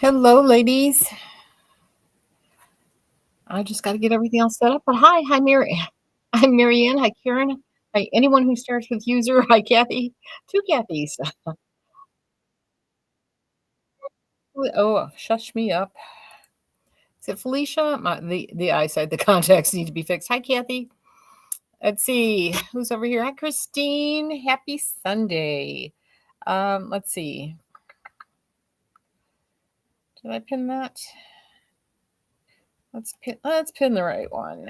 Hello, ladies. I just got to get everything else set up. But hi, Mary. I'm Marianne. Hi, Karen. Hi, anyone who starts with user. Hi, Kathy. Two Kathys. Oh, shush me up. Is it Felicia? The eyesight, the contacts need to be fixed. Hi, Kathy. Let's see who's over here. Hi, Christine. Happy Sunday. Let's see. Did I pin that? Let's pin the right one.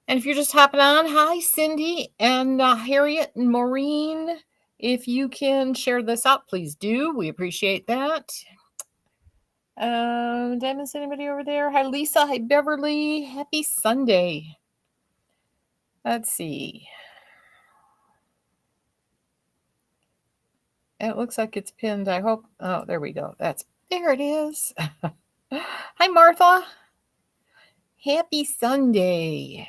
And if you're just hopping on, hi, Cindy and Harriet and Maureen. If you can share this out, please do. We appreciate that. Did I miss anybody over there? Hi, Lisa. Hi, Beverly. Happy Sunday. Let's see. It looks like it's pinned. I hope. Oh, there we go. There it is. Hi, Martha. Happy Sunday.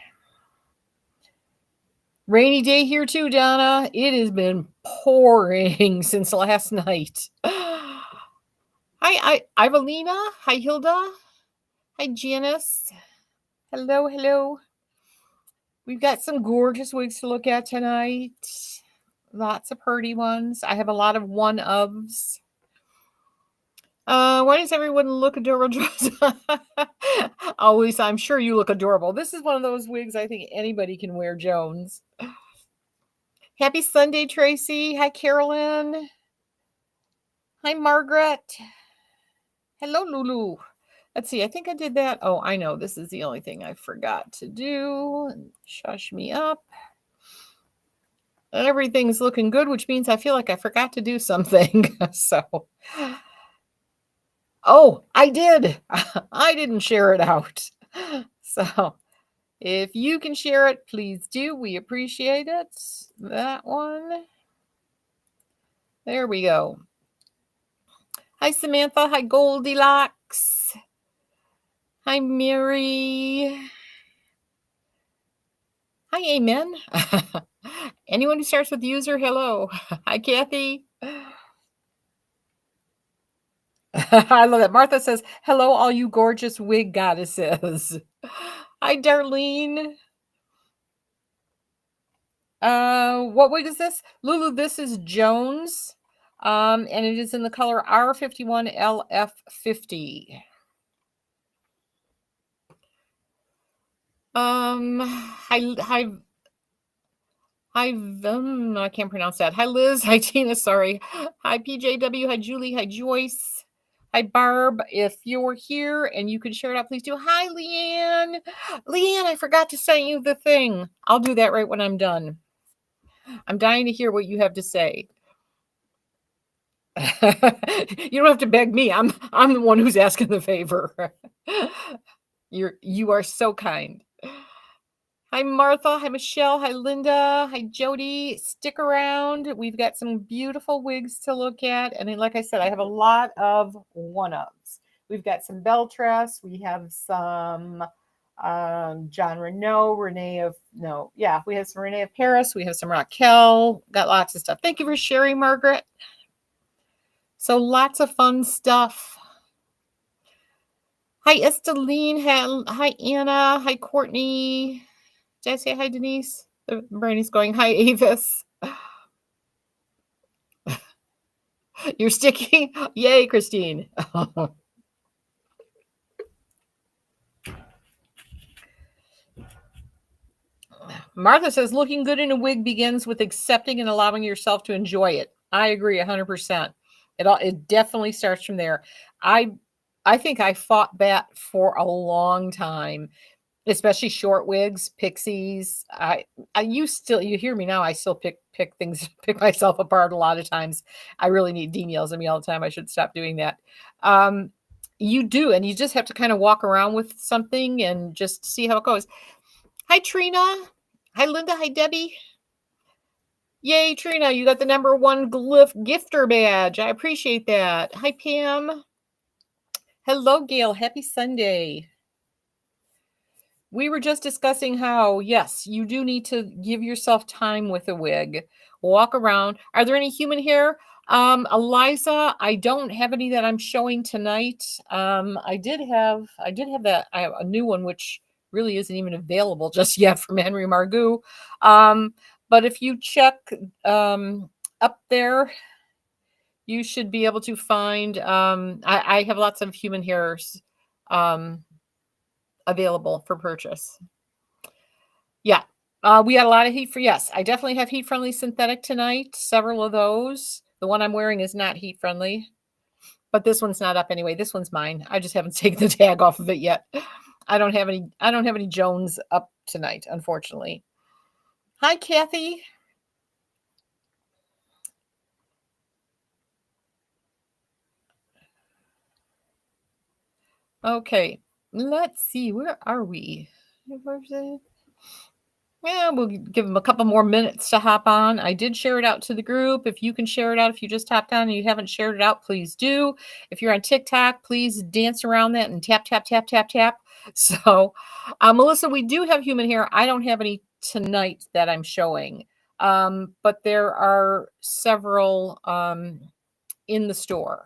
Rainy day here too, Donna. It has been pouring since last night. Hi, Ivelina. Hi, Hilda. Hi, Janice. Hello. We've got some gorgeous wigs to look at tonight. Lots of pretty ones. I have a lot of one-ofs. Why does everyone look adorable? Always, I'm sure you look adorable. This is one of those wigs I think anybody can wear, Jones. Happy Sunday, Tracy. Hi, Carolyn. Hi, Margaret. Hello, Lulu. Let's see. I think I did that. Oh, I know. This is the only thing I forgot to do. Shush me up. Everything's looking good, which means I feel like I forgot to do something. Oh, I did. I didn't share it out. So if you can share it, please do. We appreciate it. That one. There we go. Hi, Samantha. Hi, Goldilocks. Hi, Mary. Hi, Amen. Anyone who starts with user, hello. Hi, Kathy. I love it. Martha says, hello, all you gorgeous wig goddesses. Hi, Darlene. What wig is this? Lulu, this is Jones. And it is in the color R51LF50. Hi, I can't pronounce that. Hi, Liz. Hi, Tina. Sorry. Hi, PJW. Hi, Julie. Hi, Joyce. Hi, Barb. If you're here and you can share it out, please do. Hi, Leanne. Leanne, I forgot to send you the thing. I'll do that right when I'm done. I'm dying to hear what you have to say. You don't have to beg me. I'm the one who's asking the favor. You are so kind. Hi, Martha. Hi, Michelle. Hi, Linda. Hi, Jody. Stick around. We've got some beautiful wigs to look at. And like I said, I have a lot of one-ofs. We've got some Beltress. We have some John Renault, we have some Renee of Paris. We have some Raquel. Got lots of stuff. Thank you for sharing, Margaret. So lots of fun stuff. Hi, Esteline. Hi, Anna. Hi, Courtney. Did I say hi, Denise? The brain is going, hi, Avis. You're sticking? Yay, Christine. Martha says, looking good in a wig begins with accepting and allowing yourself to enjoy it. I agree 100%. It definitely starts from there. I think I fought that for a long time, especially short wigs, pixies. You hear me now. I still pick myself apart a lot of times. I really need Dean yells at me all the time. I should stop doing that. You do, and you just have to kind of walk around with something and just see how it goes. Hi, Trina. Hi, Linda. Hi, Debbie. Yay, Trina, you got the #1 gifter badge. I appreciate that. Hi, Pam. Hello, Gail. Happy Sunday. We were just discussing how, yes, you do need to give yourself time with a wig. Walk around. Are there any human hair? Eliza, I don't have any that I'm showing tonight. I did have that. I have a new one which really isn't even available just yet from Henry Margou. Um, but if you check up there, you should be able to find. I have lots of human hairs available for purchase. Yeah. We got a lot of heat for, yes, I definitely have heat friendly synthetic tonight. Several of those. The one I'm wearing is not heat friendly, but this one's not up anyway. This one's mine. I just haven't taken the tag off of it yet. I don't have any Jones up tonight, unfortunately. Hi, Kathy. Okay. Let's see. Where are we? Where's it? Yeah, we'll give them a couple more minutes to hop on. I did share it out to the group. If you can share it out, if you just hopped on and you haven't shared it out, please do. If you're on TikTok, please dance around that and tap, tap, tap, tap, tap. So, Melissa, we do have human hair. I don't have any tonight that I'm showing, but there are several in the store.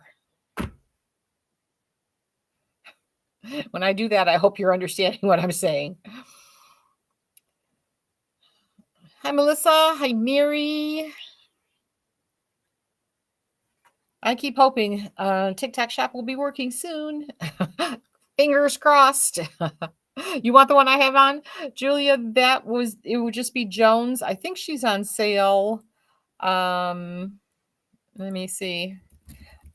When I do that, I hope you're understanding what I'm saying. Hi, Melissa. Hi, Mary. I keep hoping TikTok shop will be working soon. Fingers crossed. You want the one I have on? Julia, it would just be Jones. I think she's on sale. Let me see.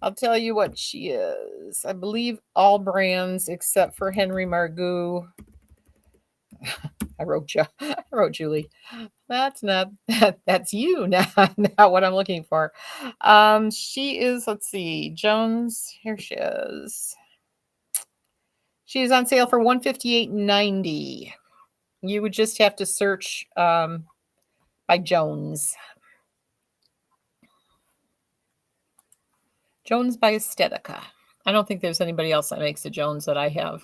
I'll tell you what she is. I believe all brands except for Henry Margou. I wrote Julie. That's not that's you, not what I'm looking for. She is, let's see, Jones. Here she is. She is on sale for $158.90. You would just have to search by Jones. Jones by Estetica. I don't think there's anybody else that makes a Jones that I have.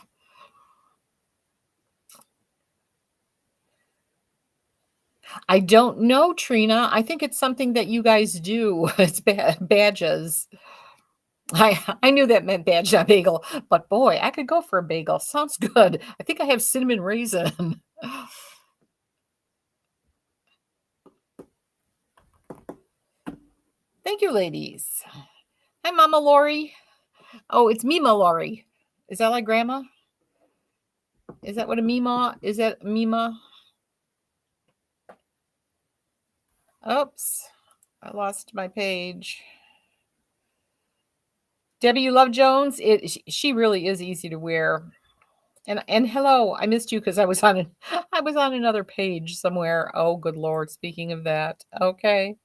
I don't know, Trina. I think it's something that you guys do. It's badges. I knew that meant badge, not bagel, but boy, I could go for a bagel. Sounds good. I think I have cinnamon raisin. Thank you, ladies. Hi, Mama Lori. Oh, it's Mima Lori. Is that like grandma? Is that what a Mima? Is that Mima? Oops. I lost my page. Debbie, you love Jones? She really is easy to wear. And hello, I missed you because I was on another page somewhere. Oh, good Lord. Speaking of that. Okay.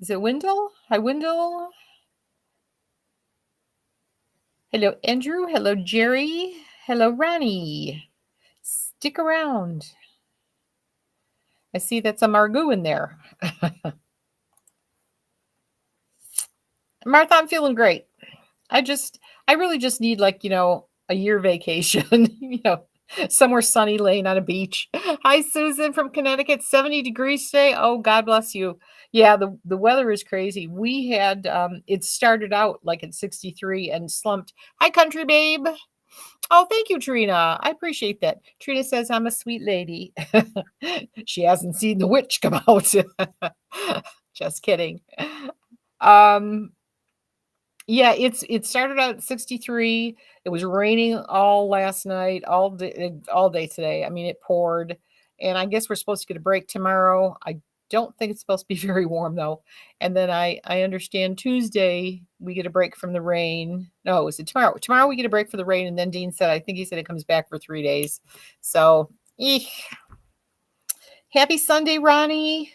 Is it Wendell? Hi, Wendell. Hello, Andrew. Hello, Jerry. Hello, Ronnie. Stick around. I see that's a Margou in there. Martha, I'm feeling great. I really just need, like, a year vacation, somewhere sunny laying on a beach. Hi, Susan from Connecticut, 70 degrees today. Oh, God bless you. Yeah, the weather is crazy. We had, it started out like at 63 and slumped. Hi, country babe. Oh, thank you, Trina. I appreciate that. Trina says I'm a sweet lady. She hasn't seen the witch come out. Just kidding. Yeah, it started out at 63. It was raining all last night, all day today. I mean, it poured, and I guess we're supposed to get a break tomorrow. I don't think it's supposed to be very warm though. And then I understand Tuesday we get a break from the rain. No, is it tomorrow? Tomorrow we get a break for the rain, and then Dean said, I think he said it comes back for 3 days. So, eek. Happy Sunday, Ronnie.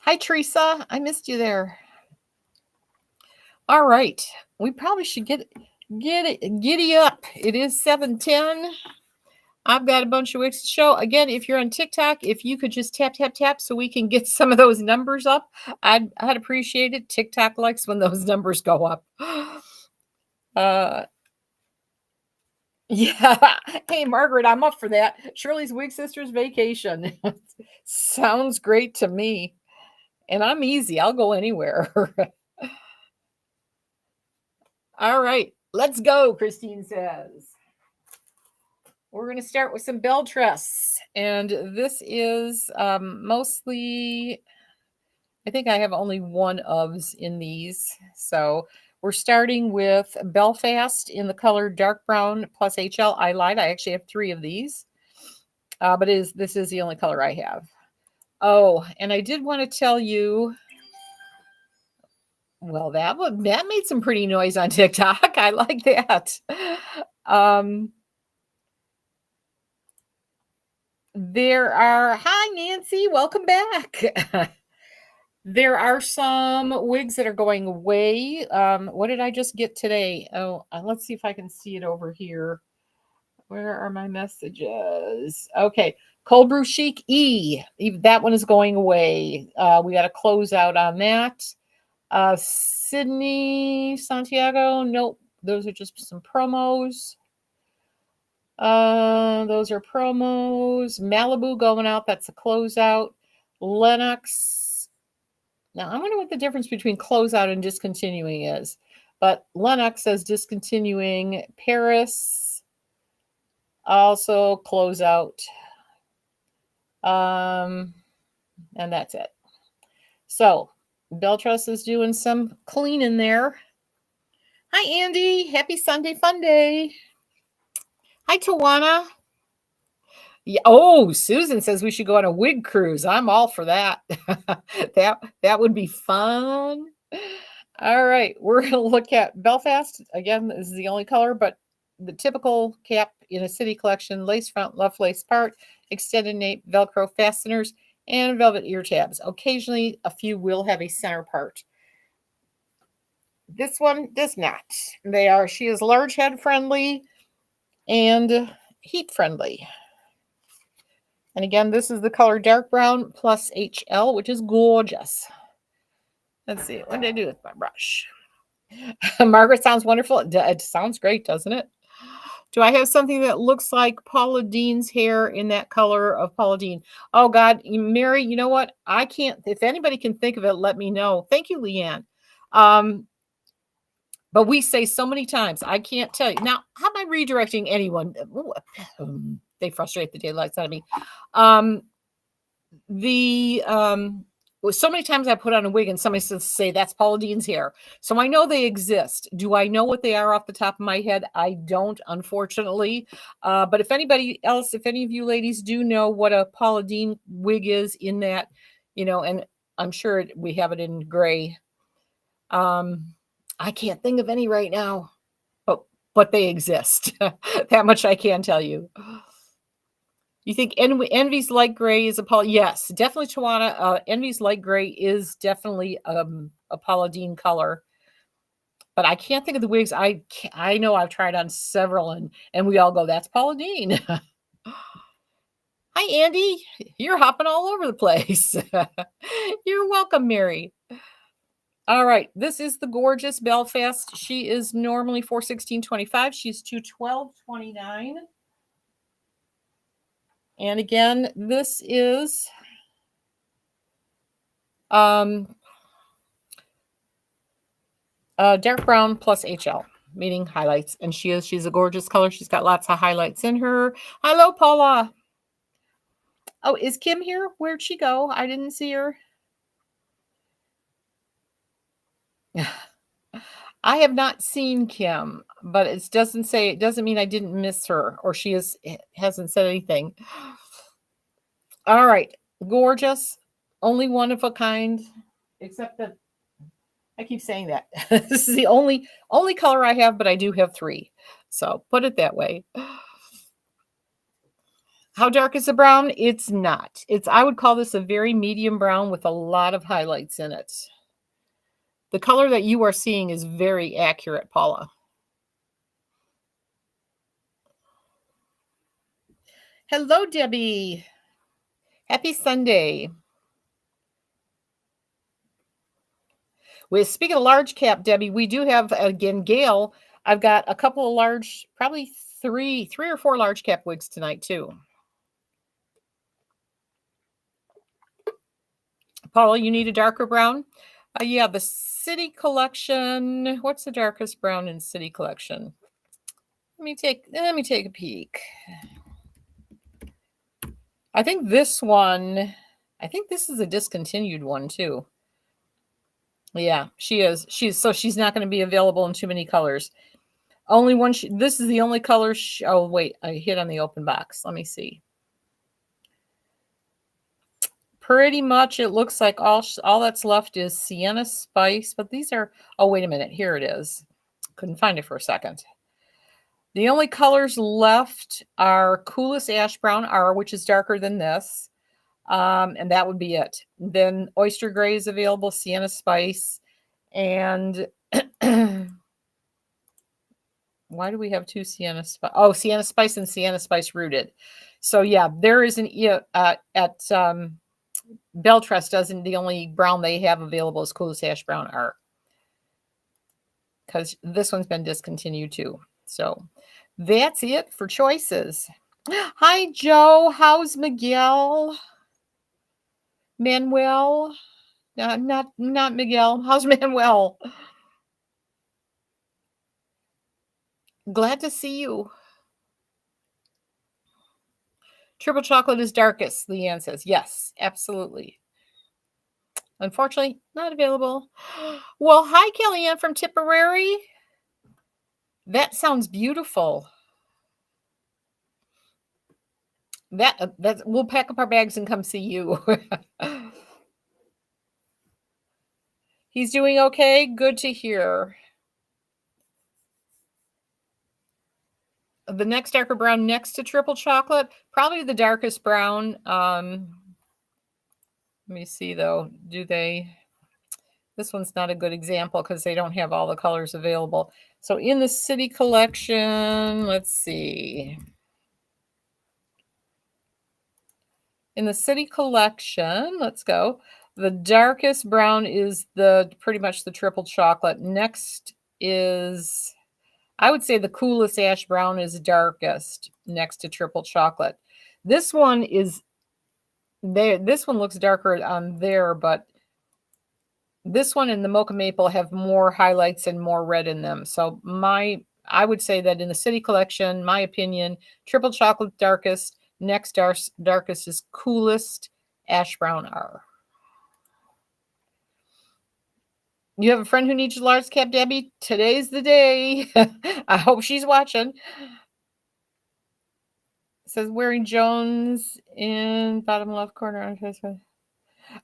Hi, Teresa. I missed you there. All right. We probably should giddy up. It is 7:10. I've got a bunch of weeks to show. Again, if you're on TikTok, if you could just tap, tap, tap so we can get some of those numbers up, I'd appreciate it. TikTok likes when those numbers go up. Yeah. Hey, Margaret, I'm up for that. Shirley's Wig Sisters vacation. Sounds great to me. And I'm easy. I'll go anywhere. All right. Let's go, Christine says. We're going to start with some bell tress. And this is mostly, I think I have only one ofs in these. So we're starting with Belfast in the color dark brown plus HL. I lied. I actually have 3 of these. But this is the only color I have. Oh, and I did want to tell you, well, that made some pretty noise on TikTok. I like that. There are, hi Nancy, welcome back. There are some wigs that are going away. What did I just get today? Oh, let's see if I can see it over here. Where are my messages? Okay, Cold Brew Chic E. That one is going away. We got a closeout on that. Sydney, Santiago. Nope, those are just some promos. Those are promos. Malibu going out. That's a closeout. Lennox. Now I wonder what the difference between closeout and discontinuing is. But Lennox says discontinuing. Paris also closeout. And that's it. So Beltrus is doing some cleaning there. Hi Andy. Happy Sunday Funday. Hi Tawana. Yeah. Oh, Susan says we should go on a wig cruise. I'm all for that. that would be fun. All right, we're going to look at Belfast. Again, this is the only color, but the typical cap in a city collection, lace front, left lace part, extended nape, Velcro fasteners, and velvet ear tabs. Occasionally, a few will have a center part. This one does not. She is large head friendly and heat friendly. And again, this is the color dark brown plus HL, which is gorgeous. Let's see. What did I do with my brush? Margaret sounds wonderful. It sounds great, doesn't it? Do I have something that looks like Paula Dean's hair in that color of Paula Dean? Oh, God. Mary, you know what? I can't. If anybody can think of it, let me know. Thank you, Leanne. But we say so many times, I can't tell you. Now, how am I redirecting anyone? They frustrate the daylights out of me. So many times I put on a wig and somebody says, say that's Paula Dean's hair. So I know they exist. Do I know what they are off the top of my head? I don't, unfortunately. But if anybody else, if any of you ladies do know what a Paula Dean wig is in that, and I'm sure we have it in gray. I can't think of any right now, but they exist. That much I can tell you. You think Envy's light gray is a Paula? Yes, definitely, Tawana. Envy's light gray is definitely a Paula Dean color. But I can't think of the wigs. I know I've tried on several, and we all go, that's Paula Dean. Hi, Andy. You're hopping all over the place. You're welcome, Mary. All right, this is the gorgeous Belfast. She is normally $416.25. She's $212.29. And again, this is dark brown plus HL, meaning highlights. And she's a gorgeous color. She's got lots of highlights in her. Hello, Paula. Oh, is Kim here? Where'd she go? I didn't see her. I have not seen Kim, but it doesn't mean I didn't miss her or hasn't said anything. All right, gorgeous, only one of a kind, except that I keep saying that. This is the only color I have, but I do have 3. So put it that way. How dark is the brown? It's not. I would call this a very medium brown with a lot of highlights in it. The color that you are seeing is very accurate, Paula. Hello, Debbie. Happy Sunday. Speaking of large cap, Debbie, we do have, again, Gail I've got a couple of large, probably three or four large cap wigs tonight too. Paula, you need a darker brown? Yeah, the City Collection. What's the darkest brown in City Collection? Let me take a peek. I think this is a discontinued one too. Yeah, she is. She's not going to be available in too many colors. Only one. This is the only color. Oh wait, I hit on the open box. Let me see. Pretty much, it looks like all that's left is Sienna Spice. But these are. Oh wait a minute. Here it is. Couldn't find it for a second. The only colors left are Coolest Ash Brown R, which is darker than this. And that would be it. Then Oyster Gray is available, Sienna Spice, and why do we have two Sienna Spice? Oh, Sienna Spice and Sienna Spice Rooted. So yeah, there is an at Bell Trust doesn't. The only brown they have available is Coolest Ash Brown R, because this one's been discontinued too. So that's it for choices. Hi Joe, how's Miguel? Manuel? Not Miguel. How's Manuel? Glad to see you. Triple chocolate is darkest, Leanne says. Yes, absolutely. Unfortunately, not available. Well, hi, Kellyanne from Tipperary. That sounds beautiful. That we'll pack up our bags and come see you. He's doing okay. Good to hear. The next darker brown next to triple chocolate, probably the darkest brown. Let me see though. This one's not a good example because they don't have all the colors available. So in the City Collection, let's see. In the City Collection, let's go. The darkest brown is pretty much the triple chocolate. Next is, I would say the Coolest Ash Brown is darkest next to triple chocolate. This one is there. This one looks darker on there, but this one and the Mocha Maple have more highlights and more red in them. So I would say that in the City Collection, my opinion, triple chocolate darkest, next darkest is Coolest Ash Brown R. You have a friend who needs a large cap, Debbie? Today's the day. I hope she's watching. It says wearing Jones in bottom left corner on Facebook.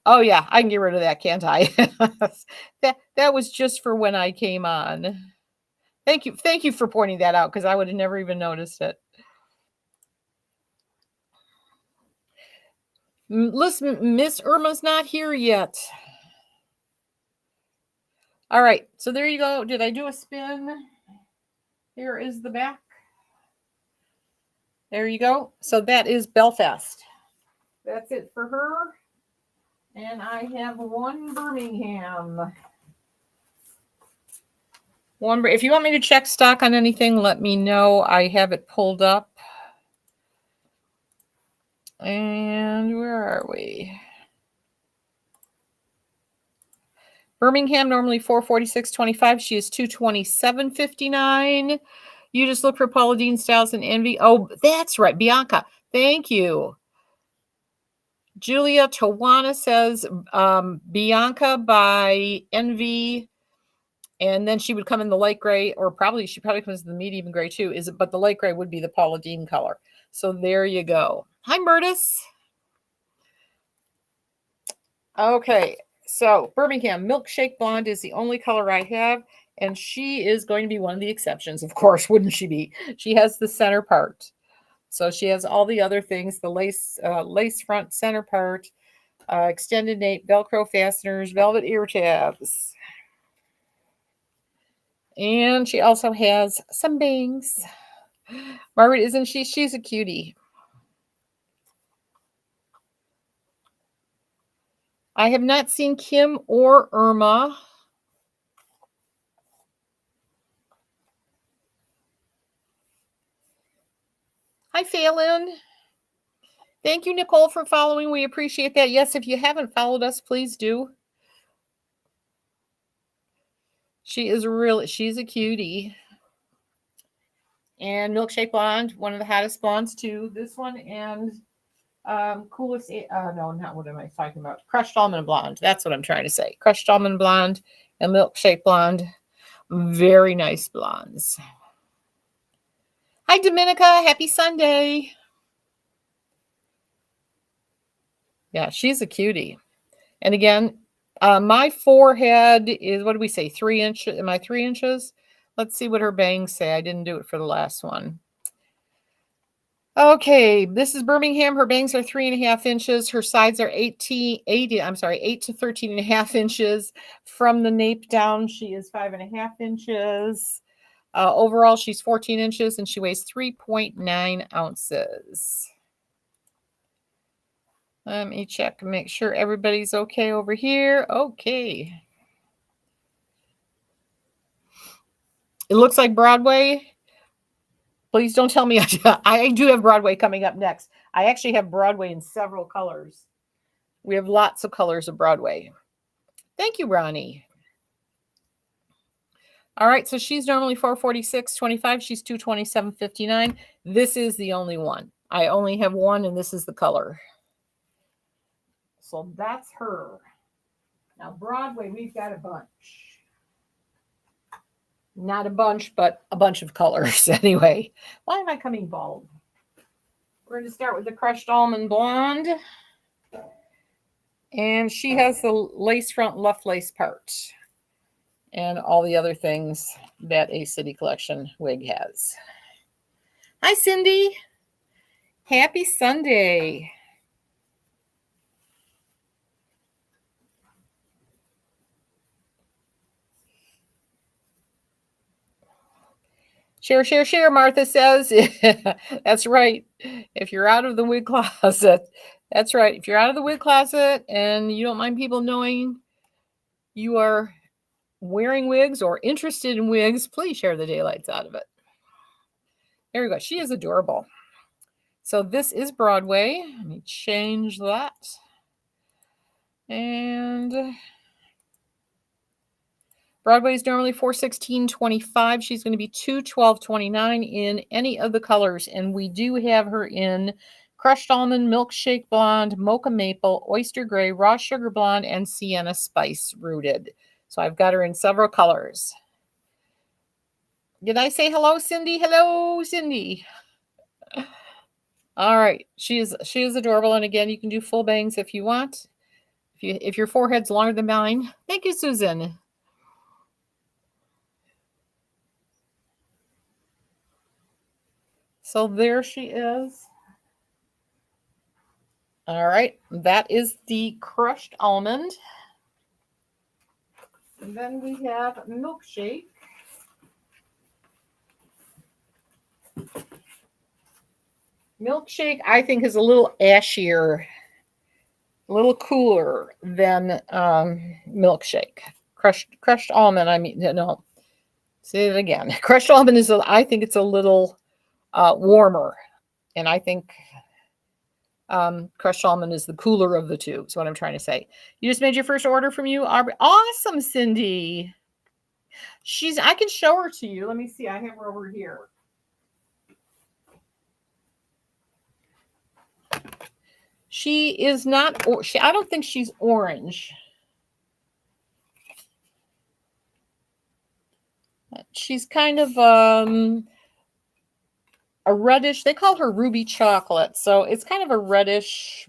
Oh yeah, I can get rid of that, can't I? that was just for when I came on. Thank you for pointing that out because I would have never even noticed it. Listen, Miss Irma's not here yet. All right, so there you go. Did I do a spin? Here is the back. There you go. So that is Belfast. That's it for her. And I have one Birmingham. If you want me to check stock on anything, let me know. I have it pulled up. And where are we? Birmingham normally $446.25. She is $227.59. You just look for Paula Deen Styles and Envy. Oh, that's right, Bianca. Thank you. Julia Tawana says Bianca by Envy, and then she would come in the light gray, or she probably comes in the medium gray too. But the light gray would be the Paula Deen color. So there you go. Hi, Murtis. Okay, so Birmingham Milkshake Blonde is the only color I have, and she is going to be one of the exceptions, of course, wouldn't she be? She has the center part. So she has all the other things, the lace front center part, extended nape, Velcro fasteners, velvet ear tabs. And she also has some bangs. Margaret, isn't she? She's a cutie. I have not seen Kim or Irma. Hi, Phelan. Thank you, Nicole, for following. We appreciate that. Yes, if you haven't followed us, please do. She's a cutie. And Milkshake Blonde, one of the hottest blondes too. This one and coolest. No, not what am I talking about? Crushed Almond Blonde. That's what I'm trying to say. Crushed Almond Blonde and Milkshake Blonde. Very nice blondes. Hi, Dominica. Happy Sunday. Yeah, she's a cutie. And again, my forehead is, what do we say, 3 inches? Am I 3 inches? Let's see what her bangs say. I didn't do it for the last one. Okay, this is Birmingham. Her bangs are 3.5 inches. Her sides are 8 to 13.5 inches. From the nape down, she is 5.5 inches. Overall, she's 14 inches and she weighs 3.9 ounces. Let me check and make sure everybody's okay over here. Okay. It looks like Broadway. Please don't tell me I do have Broadway coming up next. I actually have Broadway in several colors. We have lots of colors of Broadway. Thank you, Ronnie. All right, so she's normally $446.25. She's $227.59. This is the only one. I only have one, and this is the color. So that's her. Now, Broadway, we've got a bunch. Not a bunch, but a bunch of colors anyway. Why am I coming bald? We're going to start with the Crushed Almond Blonde. And she has the lace front left lace part. And all the other things that a City Collection wig has. Hi, Cindy. Happy Sunday. Share, share, share, Martha says. That's right. If you're out of the wig closet, that's right. If you're out of the wig closet and you don't mind people knowing you are wearing wigs or interested in wigs, please share the daylights out of it. There we go. She is adorable. So this is Broadway. Let me change that. And Broadway is normally $416.25. She's going to be $212.29 in any of the colors. And we do have her in Crushed Almond, Milkshake Blonde, Mocha Maple, Oyster Gray, Raw Sugar Blonde, and Sienna Spice Rooted. So I've got her in several colors. Did I say hello, Cindy? Hello, Cindy. All right. She is adorable. And again, you can do full bangs if you want. If your forehead's longer than mine. Thank you, Susan. So there she is. All right, that is the Crushed Almond. And then we have Milkshake. Milkshake, I think, is a little ashier, a little cooler than Milkshake. Crushed Almond, I mean, no. Say it again. Crushed Almond is, I think it's a little warmer. And I think Crushed Almond is the cooler of the two, is what I'm trying to say. You just made your first order from you, Aubrey. Awesome, Cindy. I can show her to you. Let me see. I have her over here. She is not, I don't think she's orange. She's kind of a reddish, they call her ruby chocolate. So it's kind of a reddish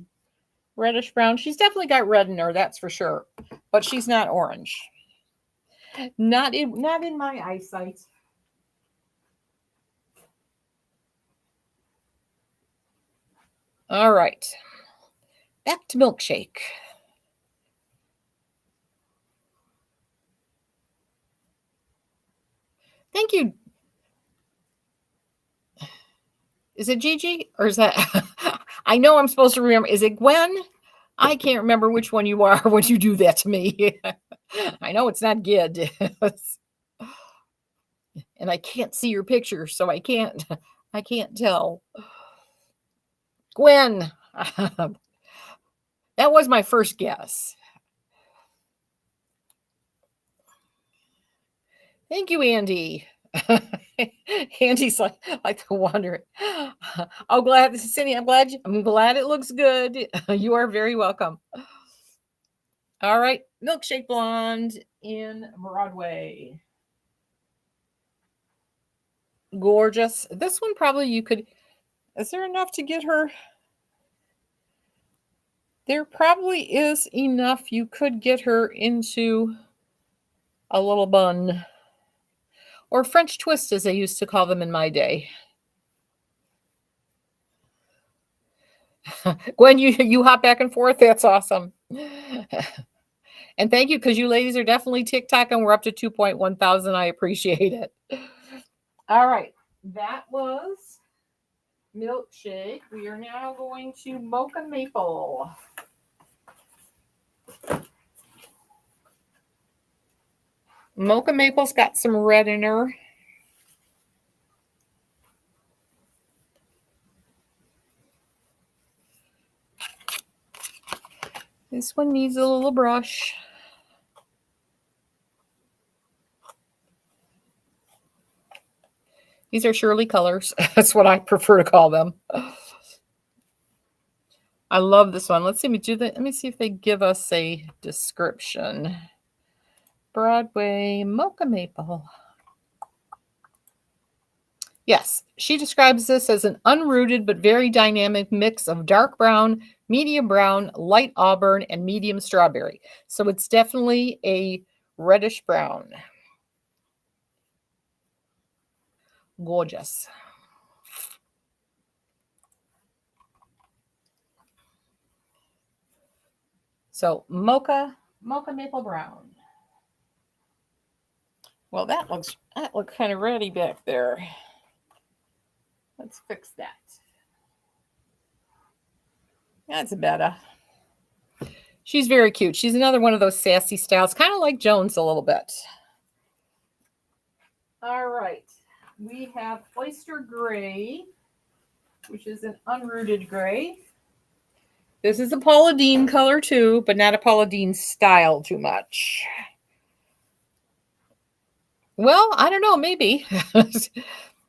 brown. She's definitely got red in her, that's for sure. But she's not orange. Not in my eyesight. All right. Back to Milkshake. Thank you. Is it Gigi or is that? I know I'm supposed to remember. Is it Gwen? I can't remember which one you are when you do that to me. I know it's not Gid. And I can't see your picture, so I can't tell. Gwen. That was my first guess. Thank you, Andy. Andy's like the wonder. Oh, glad this is Cindy. I'm glad it looks good. You are very welcome. All right, milkshake blonde in Broadway. Gorgeous. This one probably you could. Is there enough to get her? There probably is enough. You could get her into a little bun. Or French twist, as they used to call them in my day. Gwen, you hop back and forth. That's awesome. And thank you, because you ladies are definitely TikTok, and we're up to 2.1 thousand. I appreciate it. All right. That was milkshake. We are now going to mocha maple. Mocha maple's got some red in her. This one needs a little brush. These are Shirley colors. That's what I prefer to call them. I love this one. Let's see me do that. Let me see if they give us a description. Broadway mocha maple. Yes, she describes this as an unrooted but very dynamic mix of dark brown, medium brown, light auburn, and medium strawberry. So it's definitely a reddish brown. Gorgeous. So mocha maple brown. Well, that looks kind of ready back there. Let's fix that. That's better. She's very cute. She's another one of those sassy styles, kind of like Jones a little bit. All right. We have oyster gray, which is an unrooted gray. This is a Paula Deen color too, but not a Paula Deen style too much. Well, I don't know, maybe.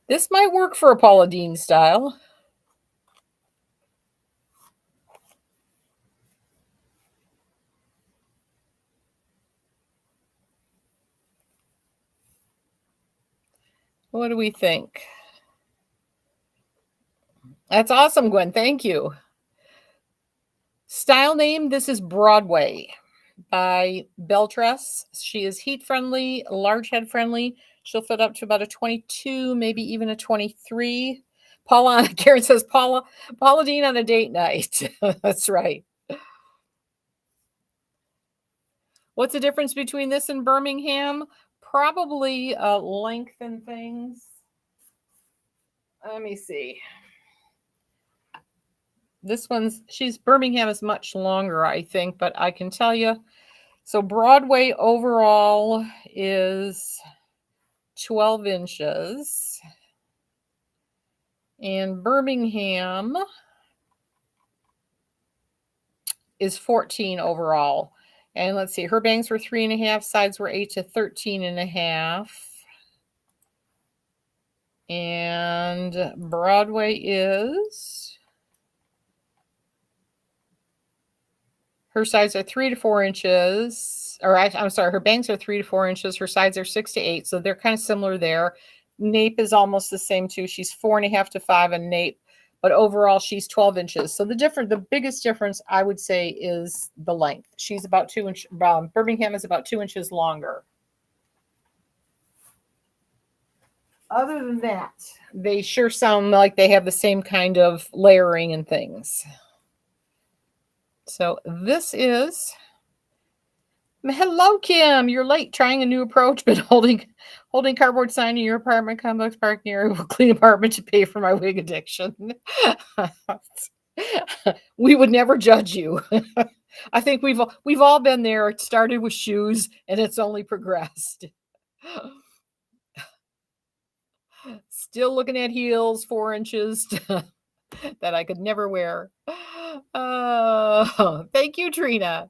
This might work for a Paula Deen style. What do we think? That's awesome, Gwen. Thank you. Style name, this is Broadway by Beltress. She is heat friendly, large head friendly. She'll fit up to about a 22, maybe even a 23. Paula, Karen says, Paula Deen on a date night. That's right. What's the difference between this and Birmingham? Probably length and things. Let me see. This she's Birmingham is much longer, I think, but I can tell you. So Broadway overall is 12 inches. And Birmingham is 14 overall. And let's see, her bangs were 3.5, sides were 8 to 13.5. And Broadway is, her sides are 3 to 4 inches. Or I'm sorry, her bangs are 3 to 4 inches. Her sides are 6 to 8. So they're kind of similar there. Nape is almost the same too. She's 4.5 to 5 in nape, but overall she's 12 inches. So the biggest difference I would say is the length. She's about 2 inches. Birmingham is about 2 inches longer. Other than that, they sure sound like they have the same kind of layering and things. So this is, hello, Kim. You're late. Trying a new approach, but holding cardboard sign in your apartment complex parking area will clean apartment to pay for my wig addiction. We would never judge you. I think we've all been there. It started with shoes and it's only progressed. Still looking at heels, 4 inches. that I could never wear. Oh, thank you, Trina.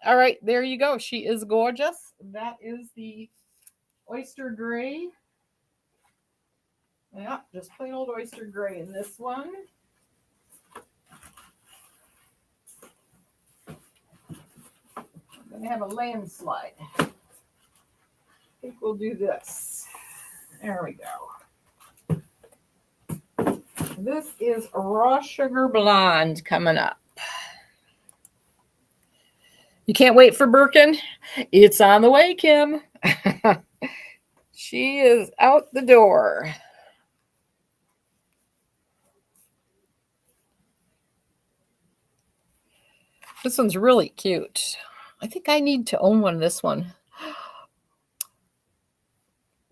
All right, there you go. She is gorgeous. That is the oyster gray. Yeah, just plain old oyster gray in this one. I'm going to have a landslide. I think we'll do this. There we go. This is Raw Sugar Blonde coming up. You can't wait for Birkin? It's on the way, Kim. She is out the door. This one's really cute. I think I need to own one of this one.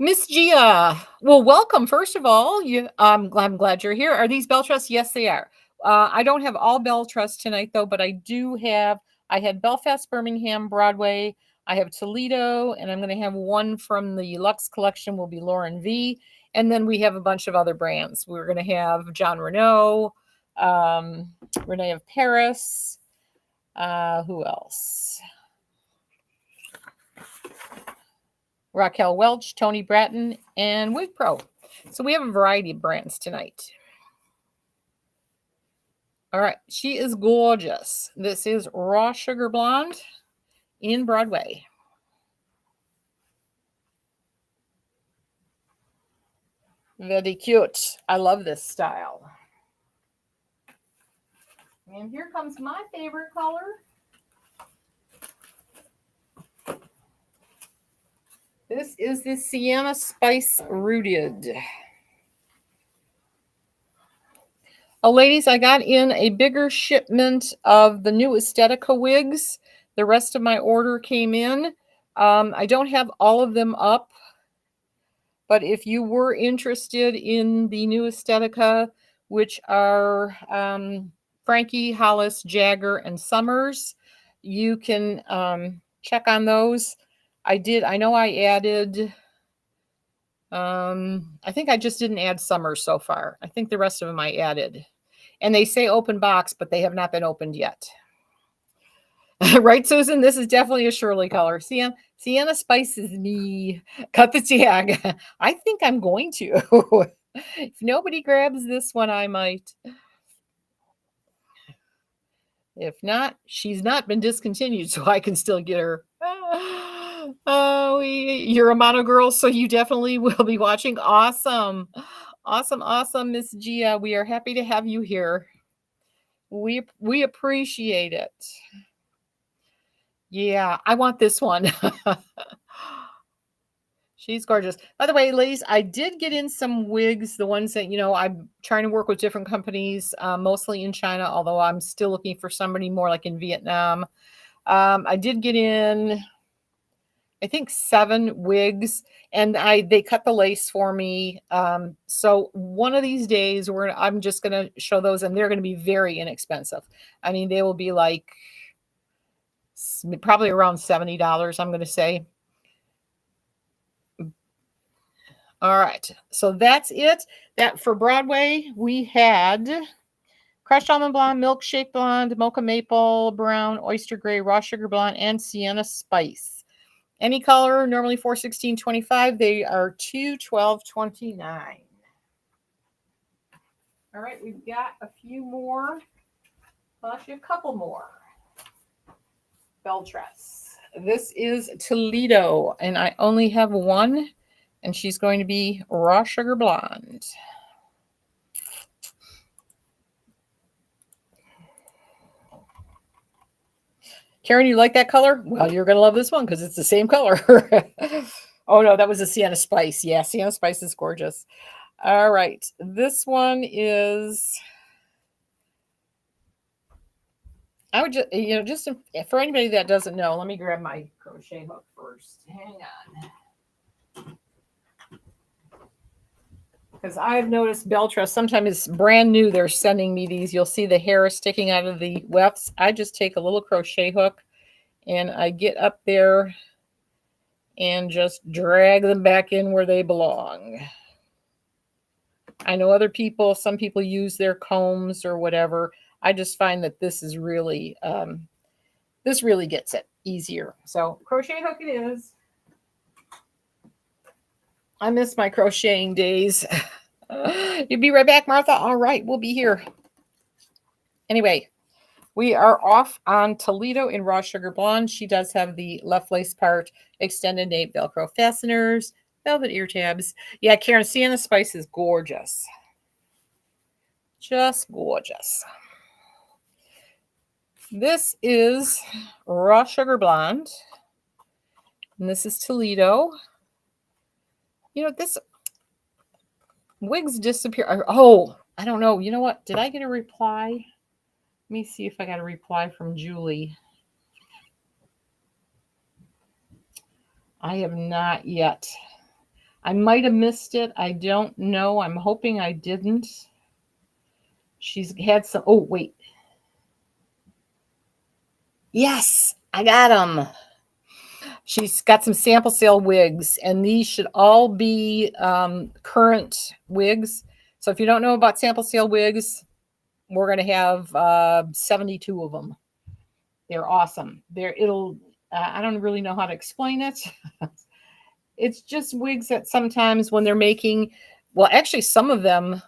Miss Gia, well, welcome. First of all, I'm glad you're here. Are these Bell Trusts? Yes, they are. I don't have all Bell Trusts tonight, though, but I do have. I had Belfast, Birmingham, Broadway. I have Toledo, and I'm going to have one from the Lux collection. Will be Lauren V, and then we have a bunch of other brands. We're going to have John Renault, Renee of Paris. Who else? Raquel Welch, Tony Bratton, and Wig Pro. So we have a variety of brands tonight. All right, she is gorgeous. This is Raw Sugar Blonde in Broadway. Very cute. I love this style. And here comes my favorite color. This is the Sienna Spice Rooted. Oh, ladies, I got in a bigger shipment of the new Aesthetica wigs. The rest of my order came in. I don't have all of them up, but if you were interested in the new Aesthetica, which are Frankie, Hollis, Jagger, and Summers, you can check on those. I know I added, I think I just didn't add Summers so far. I think the rest of them I added. And they say open box, but they have not been opened yet. Right, Susan? This is definitely a Shirley color. Sienna Spice is me. Cut the tag. I think I'm going to. If nobody grabs this one, I might. If not, she's not been discontinued, so I can still get her. Oh, you're a mono girl, so you definitely will be watching. Awesome. Awesome, Miss Gia. We are happy to have you here. We appreciate it. Yeah, I want this one. She's gorgeous. By the way, ladies, I did get in some wigs, the ones that, I'm trying to work with different companies, mostly in China, although I'm still looking for somebody more like in Vietnam. I did get in, I think, 7 wigs, and they cut the lace for me. So one of these days, I'm just going to show those, and they're going to be very inexpensive. I mean, they will be like probably around $70, I'm going to say. All right, so that's it. That for Broadway, we had Crushed Almond Blonde, Milkshake Blonde, Mocha Maple Brown, Oyster Gray, Raw Sugar Blonde, and Sienna Spice. Any color, normally $416.25. They are $212.29. All right, we've got a few more. Well, actually, a couple more. Bell Trusts. This is Toledo, and I only have one. And she's going to be Raw Sugar Blonde. Karen, you like that color? Well, you're going to love this one because it's the same color. Oh, no, that was a Sienna Spice. Yeah, Sienna Spice is gorgeous. All right. This one is, I would just for anybody that doesn't know, let me grab my crochet hook first. Hang on. Because I've noticed Bell Trust, sometimes it's brand new. They're sending me these. You'll see the hair sticking out of the wefts. I just take a little crochet hook and I get up there and just drag them back in where they belong. I know other people, some people use their combs or whatever. I just find that this really gets it easier. So crochet hook it is. I miss my crocheting days. You'll be right back, Martha. All right, we'll be here. Anyway, we are off on Toledo in Raw Sugar Blonde. She does have the left lace part, extended nape Velcro fasteners, velvet ear tabs. Yeah, Karen, Sienna Spice is gorgeous. Just gorgeous. This is Raw Sugar Blonde. And this is Toledo. You know, this wigs disappear. Oh, I don't know. You know what? Did I get a reply? Let me see if I got a reply from Julie. I have not yet. I might have missed it. I don't know. I'm hoping I didn't. She's had some. Oh, wait. Yes, I got them. She's got some sample sale wigs, and these should all be current wigs. So if you don't know about sample sale wigs, we're going to have 72 of them. They're awesome. I don't really know how to explain it. It's just wigs that sometimes when they're making, well, actually some of them,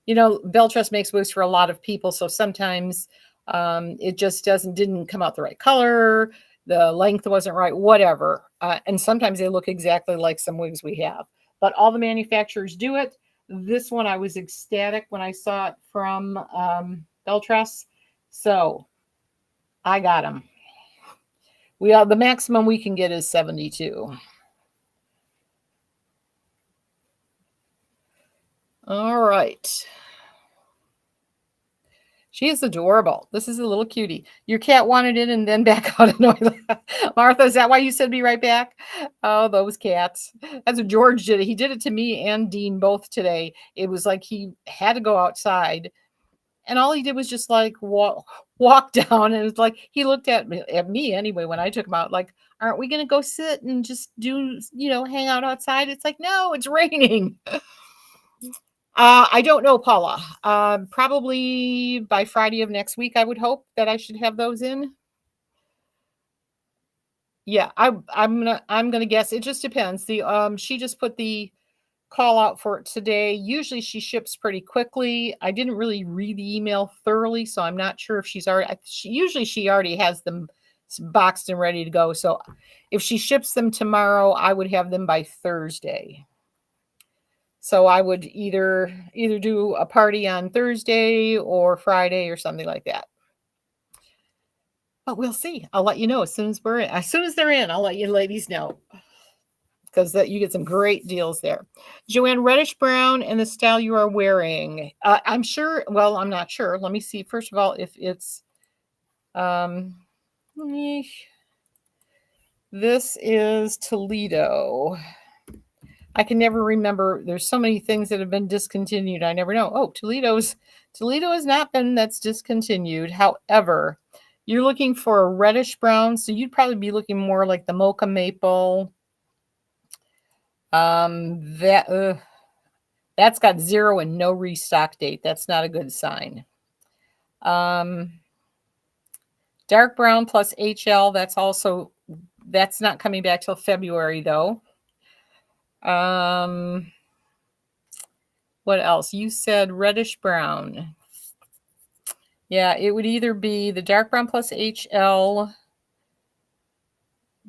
you know, Belle Tress makes wigs for a lot of people. So sometimes it just didn't come out the right color. The length wasn't right, whatever. And sometimes they look exactly like some wigs we have. But all the manufacturers do it. This one, I was ecstatic when I saw it from Belle Tress. So I got them. The maximum we can get is 72. All right. She is adorable. This is a little cutie. Your cat wanted in and then back out annoyingly. Martha, is that why you said be right back? Oh, those cats. That's what George did. He did it to me and Dean both today. It was like he had to go outside. And all he did was just like walk down. And it's like he looked at me anyway when I took him out, like, aren't we going to go sit and just hang out outside? It's like, no, it's raining. I don't know, Paula. Probably by Friday of next week, I would hope that I should have those in. Yeah, I'm gonna guess. It just depends. She just put the call out for it today. Usually she ships pretty quickly. I didn't really read the email thoroughly, so I'm not sure if she's already. Usually she already has them boxed and ready to go. So if she ships them tomorrow, I would have them by Thursday. So I would either do a party on Thursday or Friday or something like that. But we'll see. I'll let you know as soon as they're in, I'll let you ladies know. Because you get some great deals there. Joanne, reddish brown and the style you are wearing. I'm sure, well, I'm not sure. Let me see. First of all, if it's this is Toledo. I can never remember. There's so many things that have been discontinued. I never know. Oh, Toledo has not been that's discontinued. However, you're looking for a reddish brown, so you'd probably be looking more like the mocha maple. That's got 0 and no restock date. That's not a good sign. Dark brown plus HL. That's not coming back till February though. What else? You said reddish brown. Yeah, it would either be the dark brown plus HL,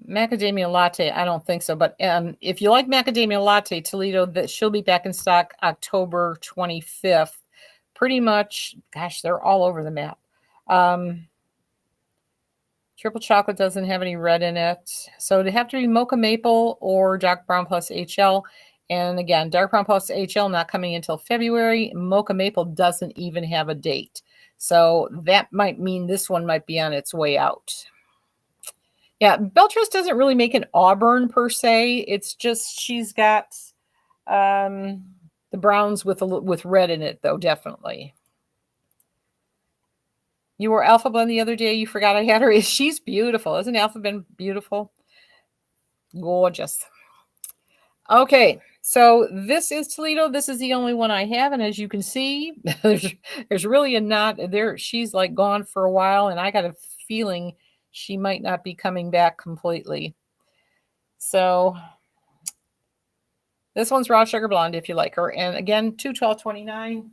macadamia latte. I don't think so, but if you like macadamia latte, Toledo, she'll be back in stock October 25th. Pretty much, gosh, they're all over the map. Triple chocolate doesn't have any red in it, so it'd have to be mocha maple or dark brown plus HL. And again, dark brown plus HL not coming until February. Mocha maple doesn't even have a date. So that might mean this one might be on its way out. Yeah, Belle Tress doesn't really make an auburn per se. It's just she's got the browns with red in it, though, definitely. You wore Alpha Blend the other day. You forgot I had her. She's beautiful. Isn't Alpha Blend beautiful? Gorgeous. Okay, So this is Toledo. This is the only one I have, and as you can see, there's really a knot there. She's like gone for a while, and I got a feeling she might not be coming back completely. So this one's raw sugar blonde if you like her, and again, 212.29.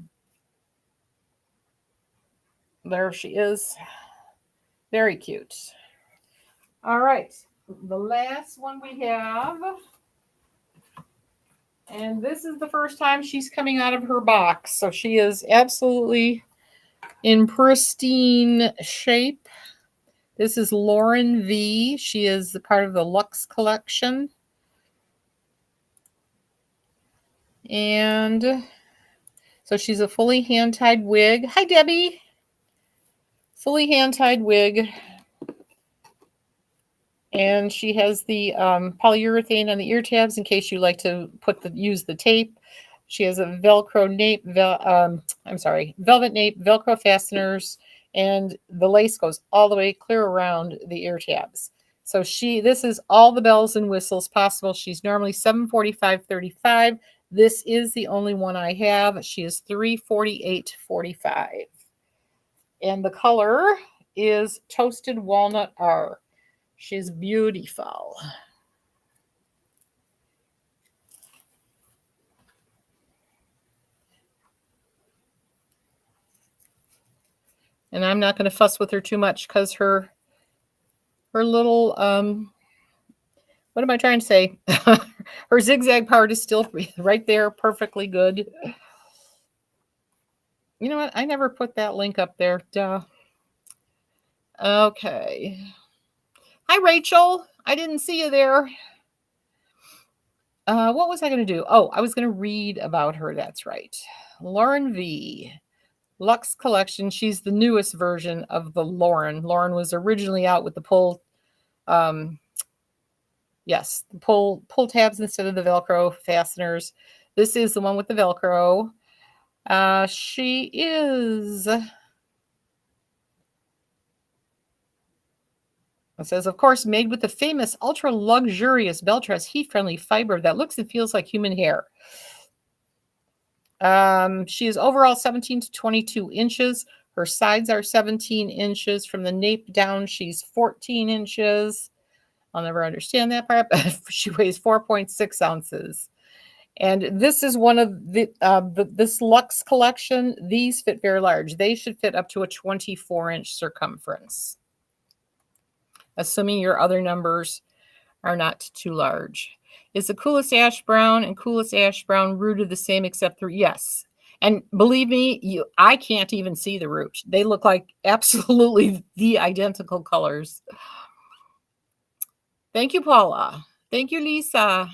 There she is. Very cute. All right, the last one we have. And this is the first time she's coming out of her box. So she is absolutely in pristine shape. This is Lauren V. She is part of the Luxe collection. And so she's a fully hand-tied wig. Hi, Debbie. Fully hand-tied wig. And she has the polyurethane on the ear tabs in case you like to use the tape. She has a Velcro nape, velvet nape, Velcro fasteners, and the lace goes all the way clear around the ear tabs. So this is all the bells and whistles possible. She's normally $745.35. This is the only one I have. She is $348.45. And the color is Toasted Walnut R. She's beautiful. And I'm not going to fuss with her too much because her little, what am I trying to say? Her zigzag part is still right there, perfectly good. You know what? I never put that link up there. Duh. Okay. Hi, Rachel. I didn't see you there. What was I going to do? Oh, I was going to read about her. That's right. Lauren V. Luxe collection. She's the newest version of the Lauren. Lauren was originally out with the pull tabs instead of the Velcro fasteners. This is the one with the Velcro. She is, it says, of course, made with the famous ultra luxurious Beltress heat-friendly fiber that looks and feels like human hair. She is overall 17 to 22 inches. Her sides are 17 inches. From the nape down, she's 14 inches. I'll never understand that part, but she weighs 4.6 ounces. And this is one of this Luxe collection. These fit very large. They should fit up to a 24-inch circumference, assuming your other numbers are not too large. Is the Coolest Ash Brown and Coolest Ash Brown rooted the same except through? Yes. And believe me, I can't even see the root. They look like absolutely the identical colors. Thank you, Paula. Thank you, Lisa.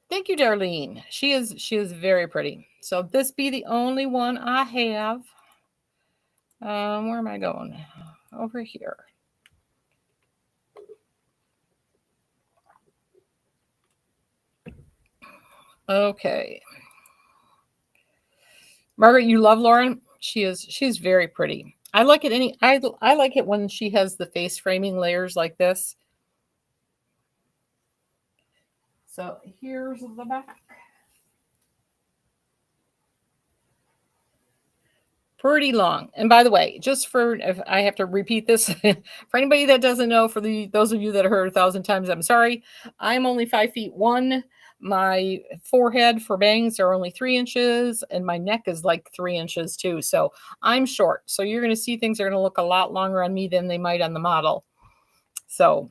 Thank you, Darlene. She is very pretty. So this be the only one I have. Where am I going? Over here. Okay. Margaret, you love Lauren. She's very pretty. I like it I like it when she has the face framing layers like this. So here's the back. Pretty long. And by the way, just for, if I have to repeat this, for anybody that doesn't know, for those of you that heard 1,000 times, I'm sorry. I'm only 5'1". My forehead for bangs are only 3 inches, and my neck is like 3 inches too. So I'm short. So you're going to see things are going to look a lot longer on me than they might on the model. So,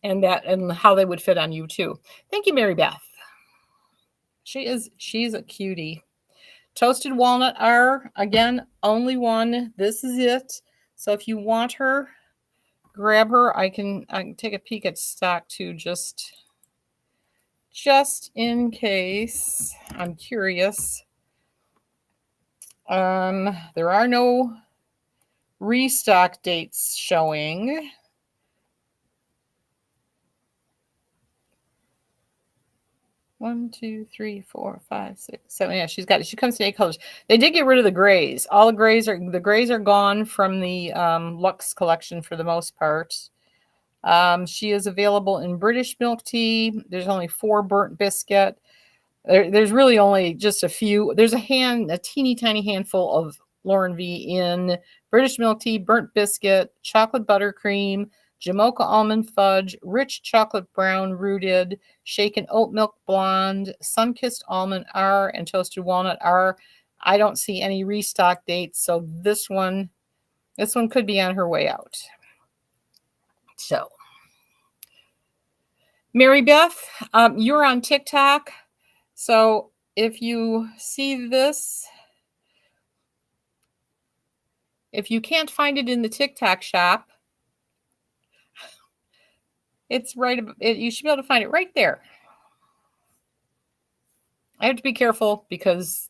and how they would fit on you too. Thank you, Mary Beth. She's a cutie. Toasted Walnut R, again, only one. This is it. So if you want her, grab her. I can take a peek at stock too, just in case. I'm curious. There are no restock dates showing. One, two, three, four, five, six, seven. Yeah, she comes in 8 colors. They did get rid of the grays. All the grays are gone from the Luxe collection for the most part. She is available in British milk tea. There's only 4 burnt biscuit. There's really only just a few. There's a teeny tiny handful of Lauren V in British milk tea, burnt biscuit, chocolate buttercream, Jamocha almond fudge, rich chocolate brown rooted, shaken oat milk blonde, sun-kissed almond R, and toasted walnut R. I don't see any restock dates, so this one could be on her way out. So, Mary Beth, you're on TikTok. So if you see this, if you can't find it in the TikTok shop, it's right. You should be able to find it right there. I have to be careful because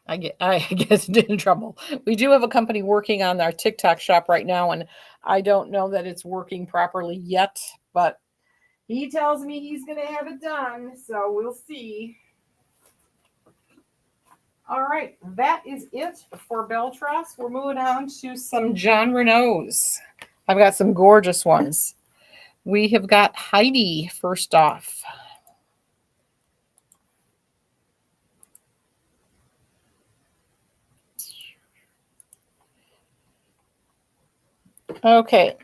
I get in trouble. We do have a company working on our TikTok shop right now, and I don't know that it's working properly yet, but he tells me he's going to have it done, so we'll see. All right, that is it for Beltras. We're moving on to some John Renaults. I've got some gorgeous ones. We have got Heidi first off. Okay.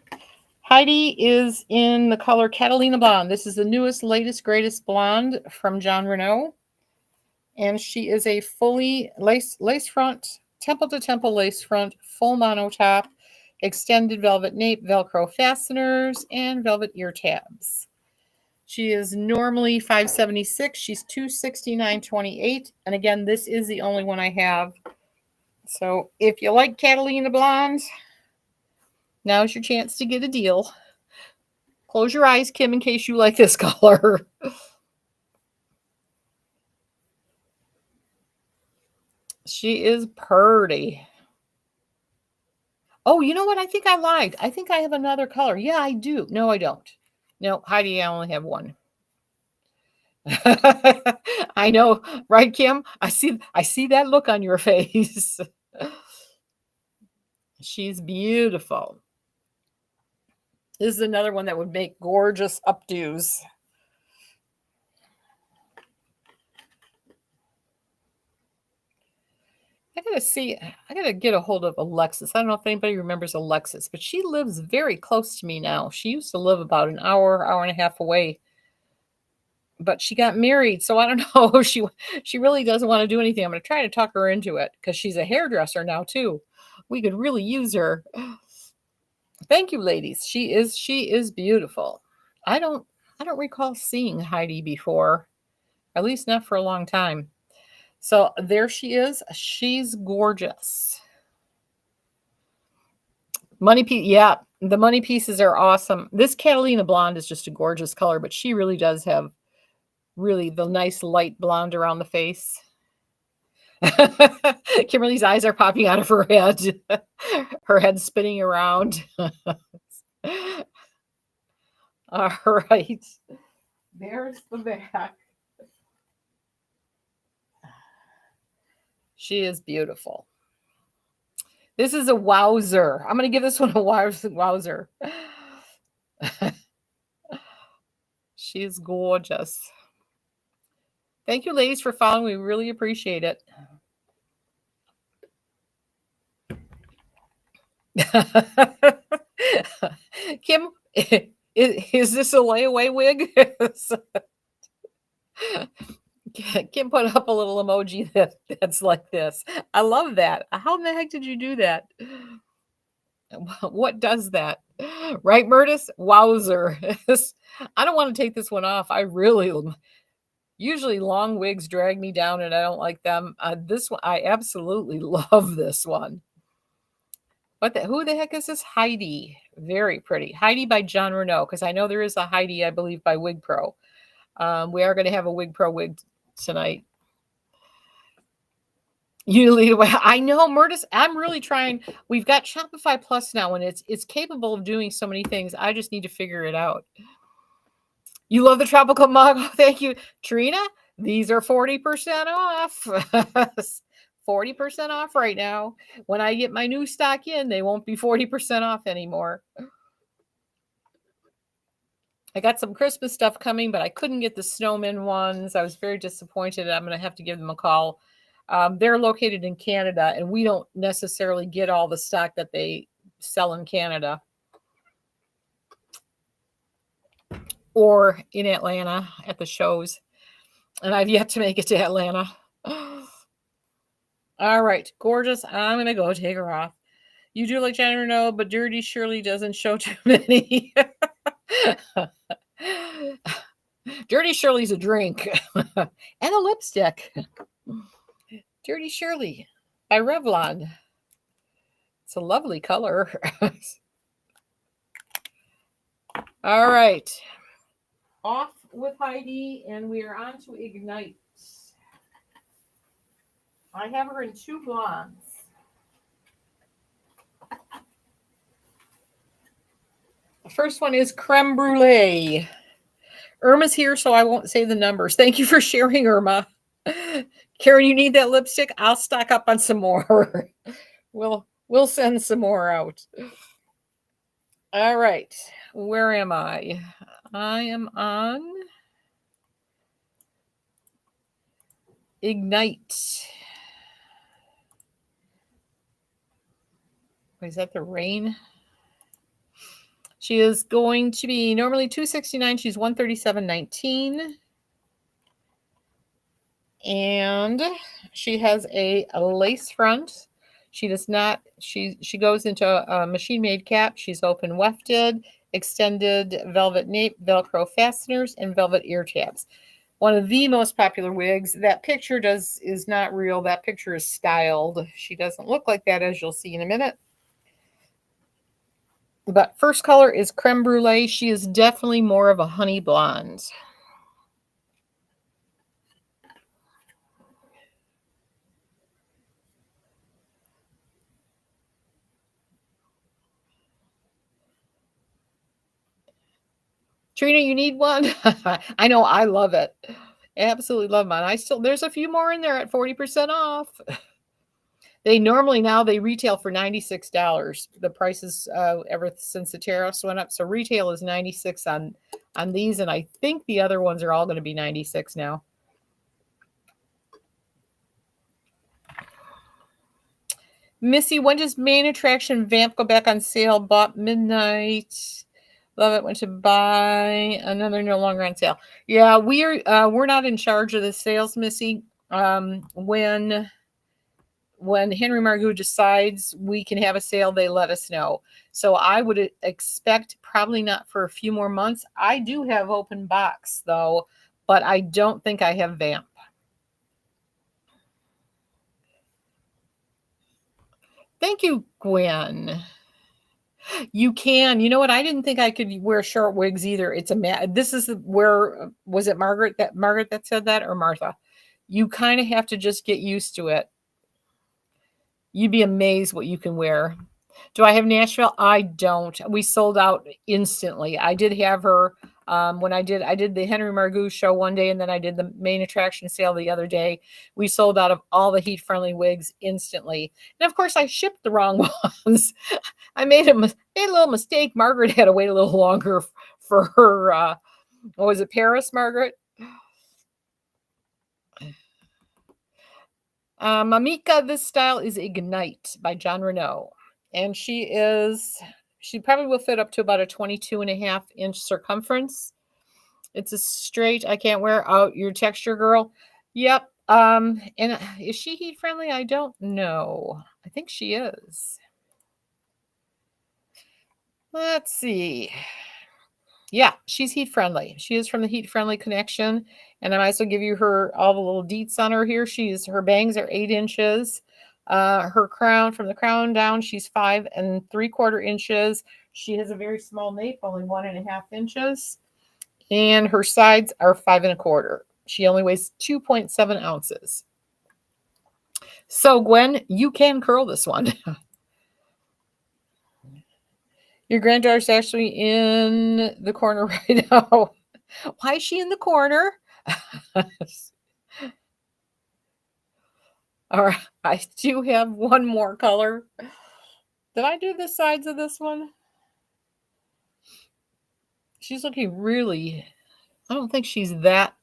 Heidi is in the color Catalina Blonde. This is the newest, latest, greatest blonde from John Renault. And she is a fully lace front, temple to temple lace front, full mono top, extended velvet nape, Velcro fasteners, and velvet ear tabs. She is normally $576. She's $269.28. And again, this is the only one I have. So if you like Catalina Blonde, now's your chance to get a deal. Close your eyes, Kim, in case you like this color. She is pretty. Oh, you know what? I think I lied. I think I have another color. Yeah, I do. No, I don't. No, Heidi, I only have one. I know, right, Kim? I see that look on your face. She's beautiful. This is another one that would make gorgeous updos. I gotta get a hold of Alexis. I don't know if anybody remembers Alexis, but she lives very close to me now. She used to live about an hour and a half away. But she got married, so I don't know. She really doesn't want to do anything. I'm gonna try to talk her into it because she's a hairdresser now too. We could really use her. Thank you, ladies. She is beautiful. I don't recall seeing Heidi before, at least not for a long time. So there she is. She's gorgeous. Money piece, yeah, the money pieces are awesome. This Catalina Blonde is just a gorgeous color, but she really does have really the nice light blonde around the face. Kimberly's eyes are popping out of her head. Her head spinning around. All right. There's the back. She is beautiful. This is a wowzer. I'm going to give this one a wowzer. She's gorgeous. Thank you, ladies, for following. We really appreciate it. Kim, is this a layaway wig? Kim put up a little emoji that's like this. I love that. How in the heck did you do that? What does that? Right, Murtis? Wowzer. I don't want to take this one off. I really usually long wigs drag me down and I don't like them. This one, I absolutely love this one. Who the heck is this? Heidi. Very pretty. Heidi by John Renault, because I know there is a Heidi, I believe, by Wig Pro. We are going to have a Wig Pro wig tonight. You lead away. I know, Murtis. I'm really trying. We've got Shopify Plus now, and it's capable of doing so many things. I just need to figure it out. You love the tropical mug. Thank you, Trina. These are 40% off. 40% off right now. When I get my new stock in, they won't be 40% off anymore. I got some Christmas stuff coming, but I couldn't get the snowman ones. I was very disappointed. I'm going to have to give them a call. They're located in Canada, and we don't necessarily get all the stock that they sell in Canada or in Atlanta at the shows. And I've yet to make it to Atlanta. All right, gorgeous. I'm going to go take her off. You do like Jennifer, no, but Dirty Shirley doesn't show too many. Dirty Shirley's a drink and a lipstick. Dirty Shirley by Revlon. It's a lovely color. All right. Off with Heidi, and we are on to Ignite. I have her in 2 blondes. The first one is Creme Brulee. Irma's here, so I won't say the numbers. Thank you for sharing, Irma. Karen, you need that lipstick? I'll stock up on some more. We'll send some more out. All right. Where am I? I am on Ignite. Is that the rain? She is going to be normally $269. She's $137.19. And she has a lace front. She does not, she goes into a machine made cap. She's open wefted, extended velvet nape, Velcro fasteners, and velvet ear tabs. One of the most popular wigs. That picture is not real. That picture is styled. She doesn't look like that, as you'll see in a minute. But first color is Creme Brulee. She is definitely more of a honey blonde. Trina, you need one? I know, I love it. Absolutely love mine. There's a few more in there at 40% off. They normally now they retail for $96. The prices ever since the tariffs went up. So retail is $96 on these, and I think the other ones are all going to be $96 now. Missy, when does main attraction Vamp go back on sale? Bought midnight. Love it. Went to buy another, no longer on sale. Yeah, we're not in charge of the sales, Missy. When Henry Margaux decides we can have a sale, they let us know. So I would expect probably not for a few more months. I do have open box though, but I don't think I have Vamp. Thank you, Gwen. You can. You know what? I didn't think I could wear short wigs either. This is where, was it Margaret that said that, or Martha? You kind of have to just get used to it. You'd be amazed what you can wear. Do I have Nashville? I don't. We sold out instantly. I did have her when I did the Henry Margaux show one day, and then I did the main attraction sale the other day. We sold out of all the heat-friendly wigs instantly. And of course, I shipped the wrong ones. I made a little mistake. Margaret had to wait a little longer for her, what was it, Paris, Margaret? Mamika, this style is Ignite by John Renault. And she probably will fit up to about a 22.5-inch circumference. It's a straight, I can't wear out your texture girl. Yep. And is she heat friendly? I don't know. I think she is. Let's see. Yeah, she's heat friendly. She is from the Heat Friendly Connection. And I might as well give you all the little deets on her here. Her bangs are 8 inches. Her crown, from the crown down, she's 5 3/4 inches. She has a very small nape, only 1.5 inches. And her sides are 5 1/4. She only weighs 2.7 ounces. So Gwen, you can curl this one. Your granddaughter's actually in the corner right now. Why is she in the corner? All right, I do have one more color. Did I do the sides of this one? She's looking really, I don't think she's that,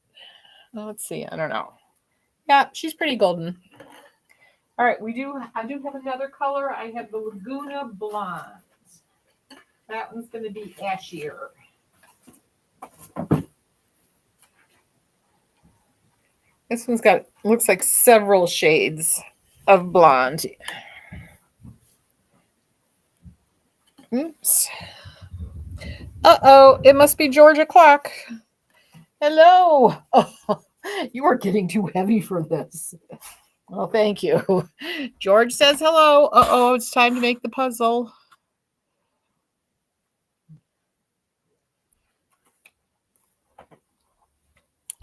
let's see, I don't know. Yeah, she's pretty golden. All right, I do have another color. I have the Laguna Blonde. That one's going to be ashier. This one's got, looks like several shades of blonde. Oops. Uh-oh, it must be Georgia Clock. Hello. Oh, you are getting too heavy for this. Well, thank you. George says hello. Uh-oh, it's time to make the puzzle.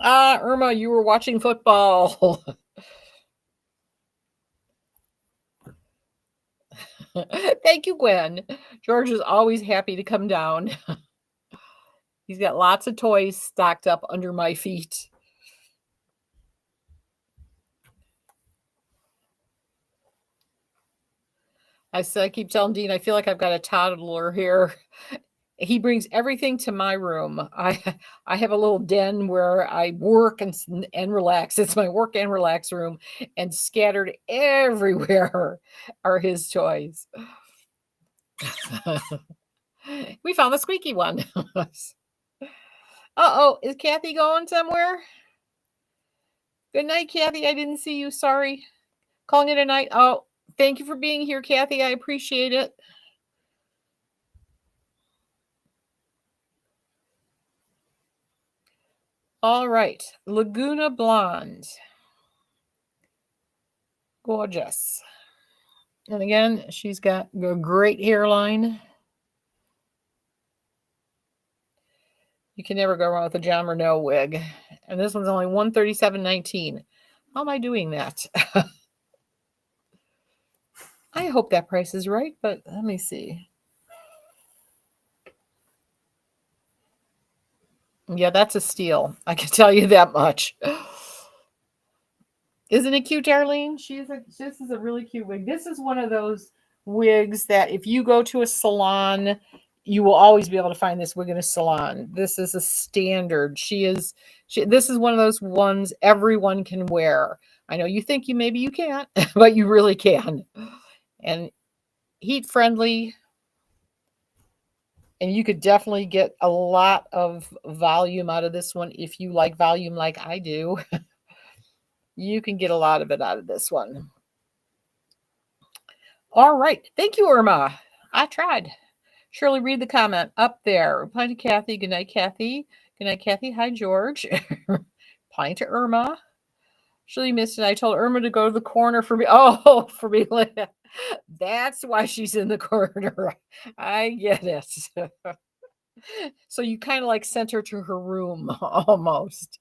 Irma, you were watching football. Thank you, Gwen. George is always happy to come down. He's got lots of toys stocked up under my feet. I keep telling Dean, I feel like I've got a toddler here. He brings everything to my room. I have a little den where I work and relax. It's my work and relax room, and scattered everywhere are his toys. We found the squeaky one. Uh-oh, is Kathy going somewhere? Good night, Kathy. I didn't see you. Sorry. Calling it a night. Oh, thank you for being here, Kathy. I appreciate it. All right. Laguna Blonde. Gorgeous. And again, she's got a great hairline. You can never go wrong with a John Renault wig. And this one's only $137.19. How am I doing that? I hope that price is right, but let me see. Yeah, that's a steal. I can tell you that much. Isn't it cute, Darlene? This is a really cute wig. This is one of those wigs that if you go to a salon, you will always be able to find this wig in a salon. This is a standard. This is one of those ones everyone can wear. I know you think maybe you can't, but you really can. And heat friendly. And you could definitely get a lot of volume out of this one if you like volume like I do. You can get a lot of it out of this one. All right. Thank you, Irma. I tried. Shirley, read the comment up there. Reply to Kathy. Good night, Kathy. Good night, Kathy. Hi, George. Replying to Irma. Shirley missed it. I told Irma to go to the corner for me. Oh, for me. That's why she's in the corner. I get it. So you kind of like sent her to her room almost.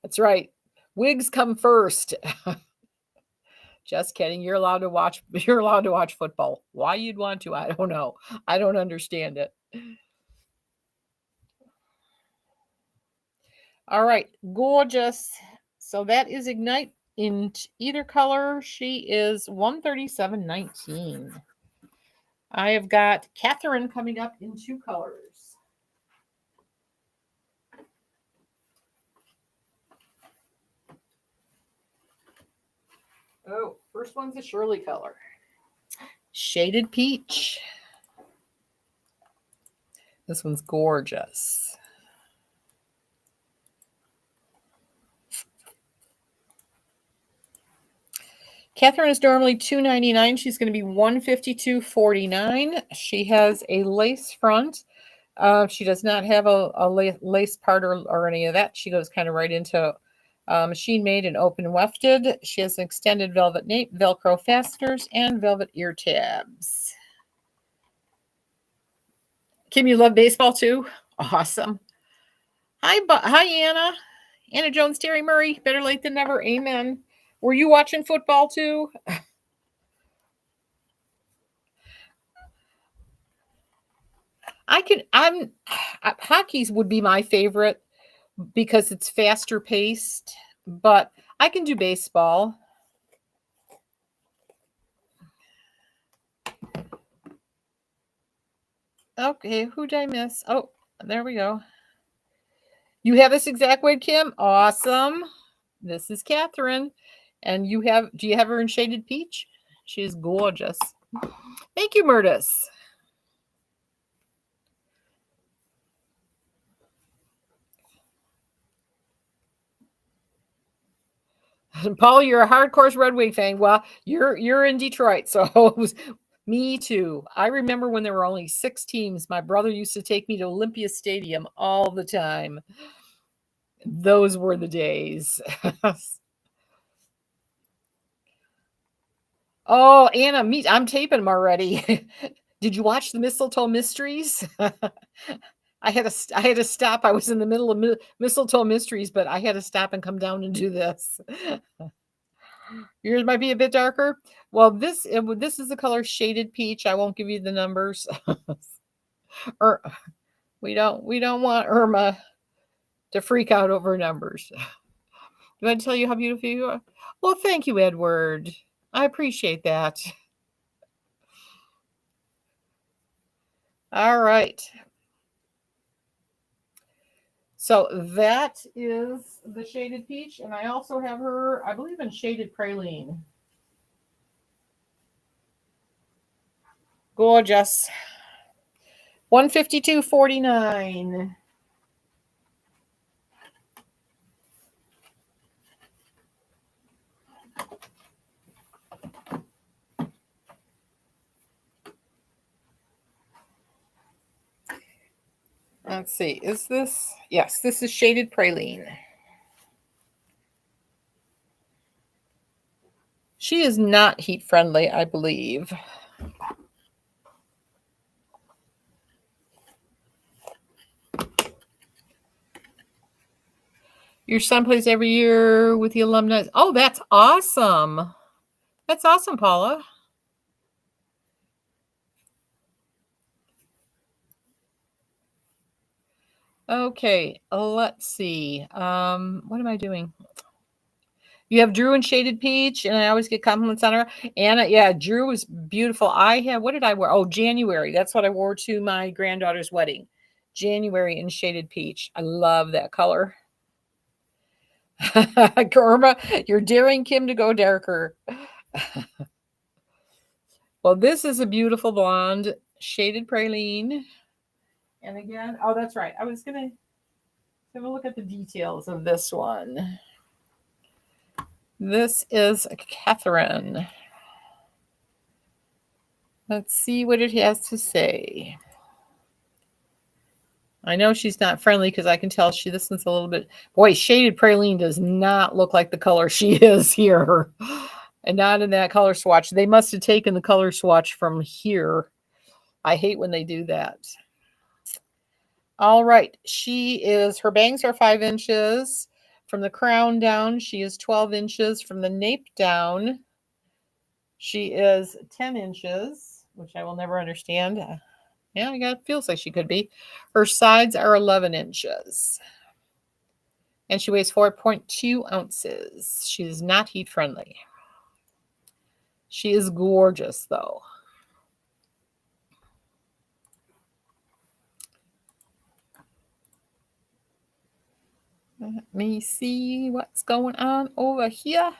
That's right. Wigs come first. Just kidding. You're allowed to watch football. Why you'd want to, I don't know. I don't understand it. All right. Gorgeous. So that is Ignite in either color. She is $137.19. I have got Catherine coming up in two colors. Oh, first one's a Shirley color. Shaded Peach. This one's gorgeous. Catherine is normally $299. She's going to be $152.49. She has a lace front. She does not have a lace part or any of that. She goes kind of right into machine made and open wefted. She has an extended velvet nape, Velcro fasteners, and velvet ear tabs. Kim, you love baseball too? Awesome. Hi, Anna. Anna Jones, Terry Murray. Better late than never. Amen. Were you watching football too? Hockey's would be my favorite, because it's faster paced, but I can do baseball. Okay, who did I miss? Oh, there we go. You have this exact wig, Kim? Awesome. This is Catherine. And do you have her in shaded peach? She is gorgeous. Thank you, Murtis. Paul, you're a hardcore Red Wing fan. Well, you're in Detroit, so it was me too. I remember when there were only 6 teams. My brother used to take me to Olympia Stadium all the time. Those were the days. Oh, Anna, I'm taping them already. Did you watch the Mistletoe Mysteries? I had to stop. I was in the middle of Mistletoe Mysteries, but I had to stop and come down and do this. Yours might be a bit darker. Well, this is the color shaded peach. I won't give you the numbers. Or we don't want Irma to freak out over numbers. Do I tell you how beautiful you are? Well, thank you, Edward. I appreciate that. All right. So that is the shaded peach, and I also have her, I believe, in shaded praline. Gorgeous. 152.49. Let's see. Is this? Yes, this is shaded praline. She is not heat friendly, I believe. Your son plays every year with the alumni. Oh, that's awesome. That's awesome, Paula. Okay, let's see. What am I doing? You have Drew in shaded peach, and I always get compliments on her. Anna, yeah, Drew was beautiful. I have, what did I wear? Oh, January. That's what I wore to my granddaughter's wedding. January in shaded peach. I love that color. Irma, you're daring Kim to go darker. Well, this is a beautiful blonde shaded praline. And again, oh, that's right. I was going to have a look at the details of this one. This is Catherine. Let's see what it has to say. I know she's not friendly because I can tell this one's a little bit. Boy, shaded praline does not look like the color she is here. And not in that color swatch. They must have taken the color swatch from here. I hate when they do that. All right. Her bangs are 5 inches. From the crown down, she is 12 inches. From the nape down, she is 10 inches, which I will never understand. Yeah, it feels like she could be. Her sides are 11 inches. And she weighs 4.2 ounces. She is not heat friendly. She is gorgeous, though. Let me see what's going on over here.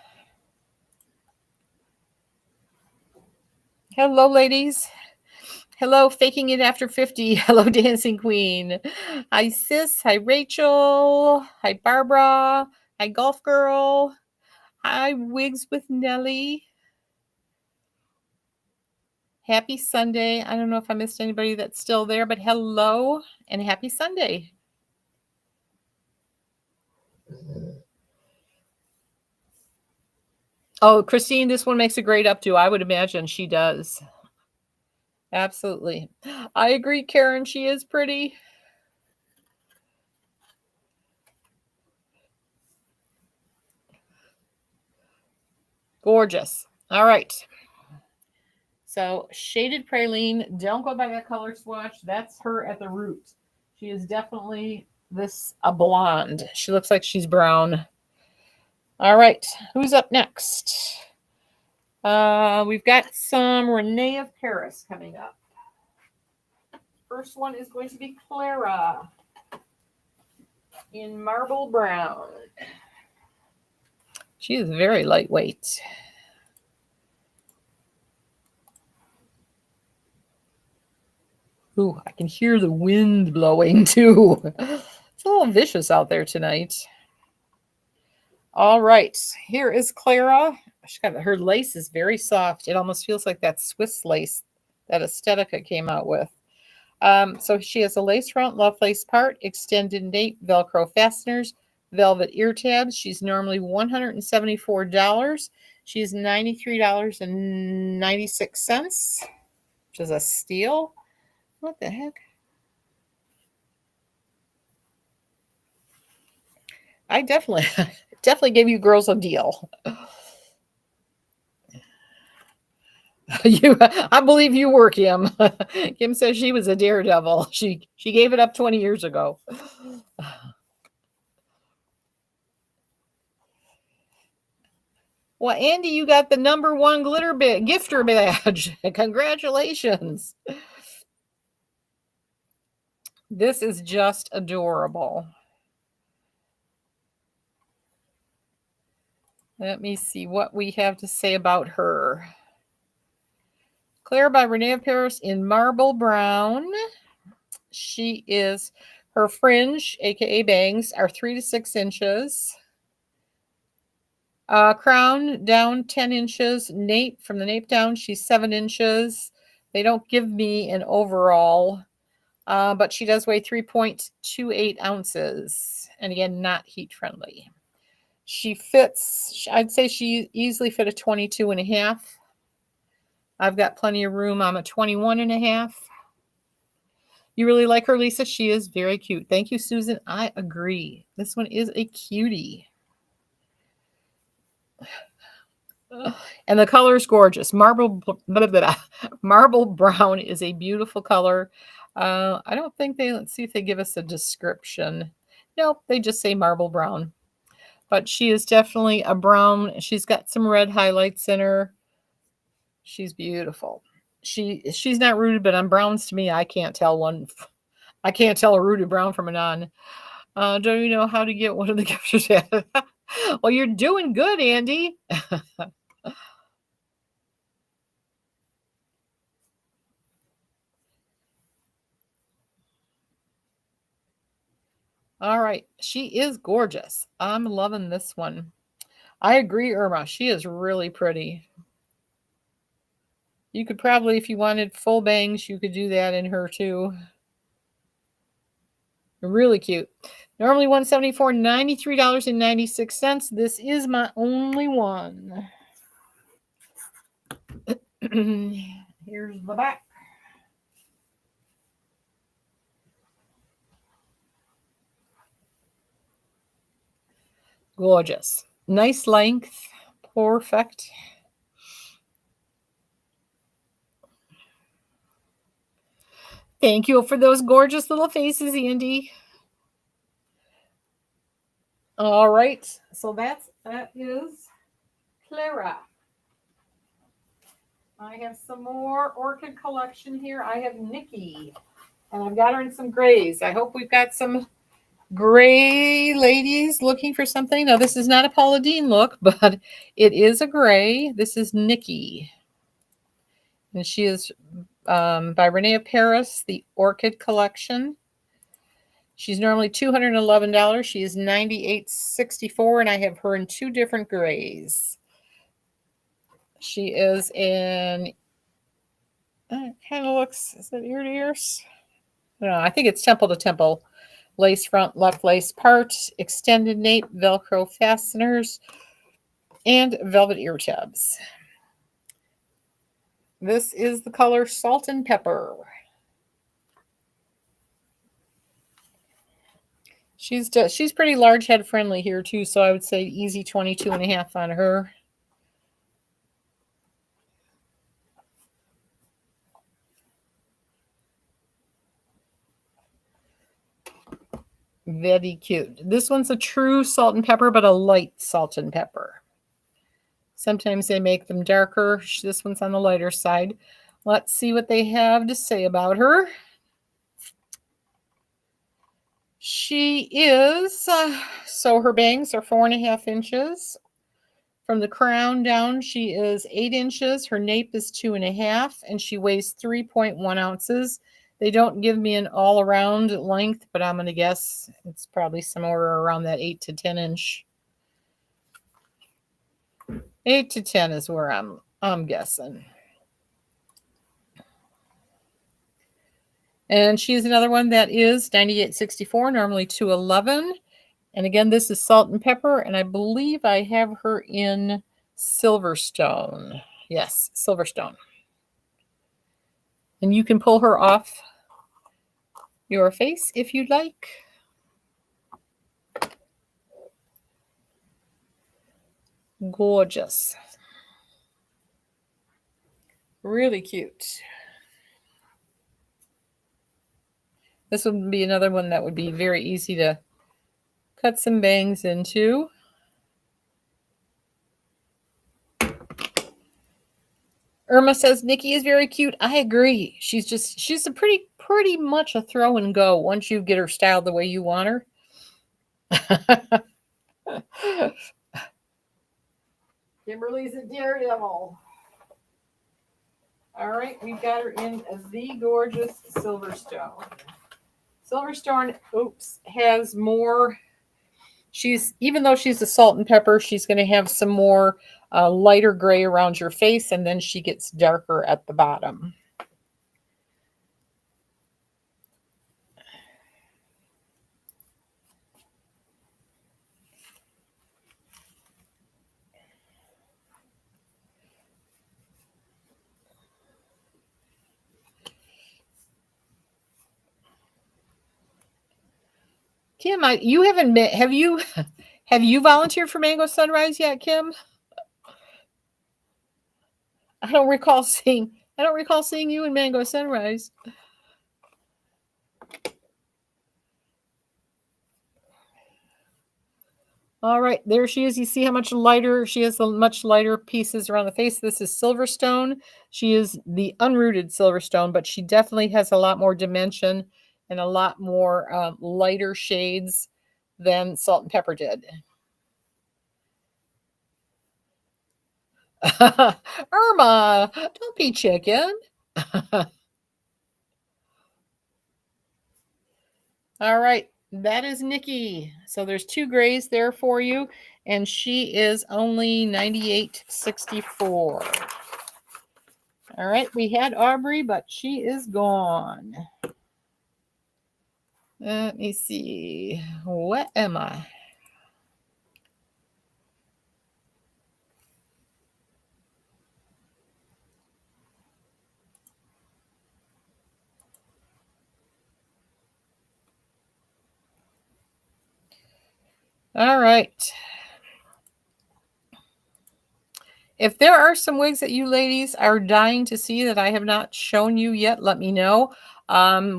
Hello, ladies. Hello, faking it after 50. Hello, Dancing Queen. Hi, Sis. Hi, Rachel. Hi, Barbara. Hi, Golf Girl. Hi, Wigs with Nelly. Happy Sunday. I don't know if I missed anybody that's still there, but hello and happy Sunday. Oh, Christine, this one makes a great updo. I would imagine she does. Absolutely. I agree, Karen. She is pretty. Gorgeous. All right. So shaded praline. Don't go by that color swatch. That's her at the root. She is definitely this a blonde. She looks like she's brown. All right, who's up next? We've got some Renee of Paris coming up. First one is going to be Clara in marble brown. She is very lightweight. Ooh, I can hear the wind blowing too. It's a little vicious out there tonight. All right, here is Clara. Her lace is very soft. It almost feels like that Swiss lace that Aesthetica came out with. So she has a lace front, love lace part, extended nape, Velcro fasteners, velvet ear tabs. She's normally $174. She's $93.96, which is a steal. What the heck? I definitely gave you girls a deal. I believe you were, Kim. Kim says she was a daredevil. She gave it up 20 years ago. Well, Andy, you got the #1 glitter gifter badge. Congratulations. This is just adorable. Let me see what we have to say about her. Claire by Renee of Paris in marble brown. Her fringe, aka bangs, are 3 to 6 inches. Crown down 10 inches. Nape, from the nape down, she's 7 inches. They don't give me an overall, but she does weigh 3.28 ounces. And again, not heat friendly. She fits, I'd say she easily fit a 22 and a half. I've got plenty of room. I'm a 21 and a half. You really like her, Lisa? She is very cute. Thank you, Susan. I agree. This one is a cutie. And the color is gorgeous. Marble brown is a beautiful color. I don't think let's see if they give us a description. Nope, they just say marble brown. But she is definitely a brown. She's got some red highlights in her. She's beautiful. She's not rooted, but on browns to me, I can't tell a rooted brown from a non. Don't you know how to get one of the gifters? Well, you're doing good, Andy. All right. She is gorgeous. I'm loving this one. I agree, Irma. She is really pretty. You could probably, if you wanted full bangs, you could do that in her too. Really cute. Normally $174, $93.96. This is my only one. Here's the back. Gorgeous. Nice length. Perfect. Thank you for those gorgeous little faces, Andy. All right. So that is Clara. I have some more orchid collection here. I have Nikki, and I've got her in some grays. I hope we've got some gray ladies looking for something. Now, this is not a Paula Deen look, but it is a gray. This is Nikki, and she is by Renee of Paris, the Orchid Collection. She's normally $211. She is $98.64, and I have her in 2 different grays. She is in, kind of looks, is it ear to ears? I don't know. I think it's temple to temple. Lace front, left lace part, extended nape, Velcro fasteners, and velvet ear tabs. This is the color Salt and Pepper. She's pretty large head friendly here too, so I would say easy 22 and a half on her. Very cute. This one's a true salt and pepper, but a light salt and pepper. Sometimes they make them darker. This one's on the lighter side. Let's see what they have to say about her. She is, so her bangs are 4.5 inches. From the crown down, she is 8 inches. Her nape is 2.5, and she weighs 3.1 ounces. They don't give me an all-around length, but I'm going to guess it's probably somewhere around that 8 to 10 inch. 8 to 10 is where I'm guessing. And she's another one that is 98.64, normally 211. And again, this is salt and pepper, and I believe I have her in Silverstone. Yes, Silverstone. And you can pull her off your face if you'd like. Gorgeous. Really cute. This would be another one that would be very easy to cut some bangs into. Irma says Nikki is very cute. I agree. She's a pretty much a throw and go once you get her styled the way you want her. Kimberly's a daredevil. All right, we've got her in the gorgeous Silverstone. Silverstone, has more. Even though she's a salt and pepper, she's going to have some more lighter gray around your face, and then she gets darker at the bottom. Kim, you haven't been. Have you volunteered for Mango Sunrise yet, Kim? I don't recall seeing you in Mango Sunrise. All right, there she is. You see how much lighter she has, the much lighter pieces around the face. This is Silverstone. She is the unrooted Silverstone, but she definitely has a lot more dimension and a lot more lighter shades than Salt and Pepper did. Irma, don't be chicken. All right, that is Nikki. So there's 2 grays there for you, and she is only 98.64. All right, we had Aubrey, but she is gone. Let me see. What am I? All right. If there are some wigs that you ladies are dying to see that I have not shown you yet, let me know.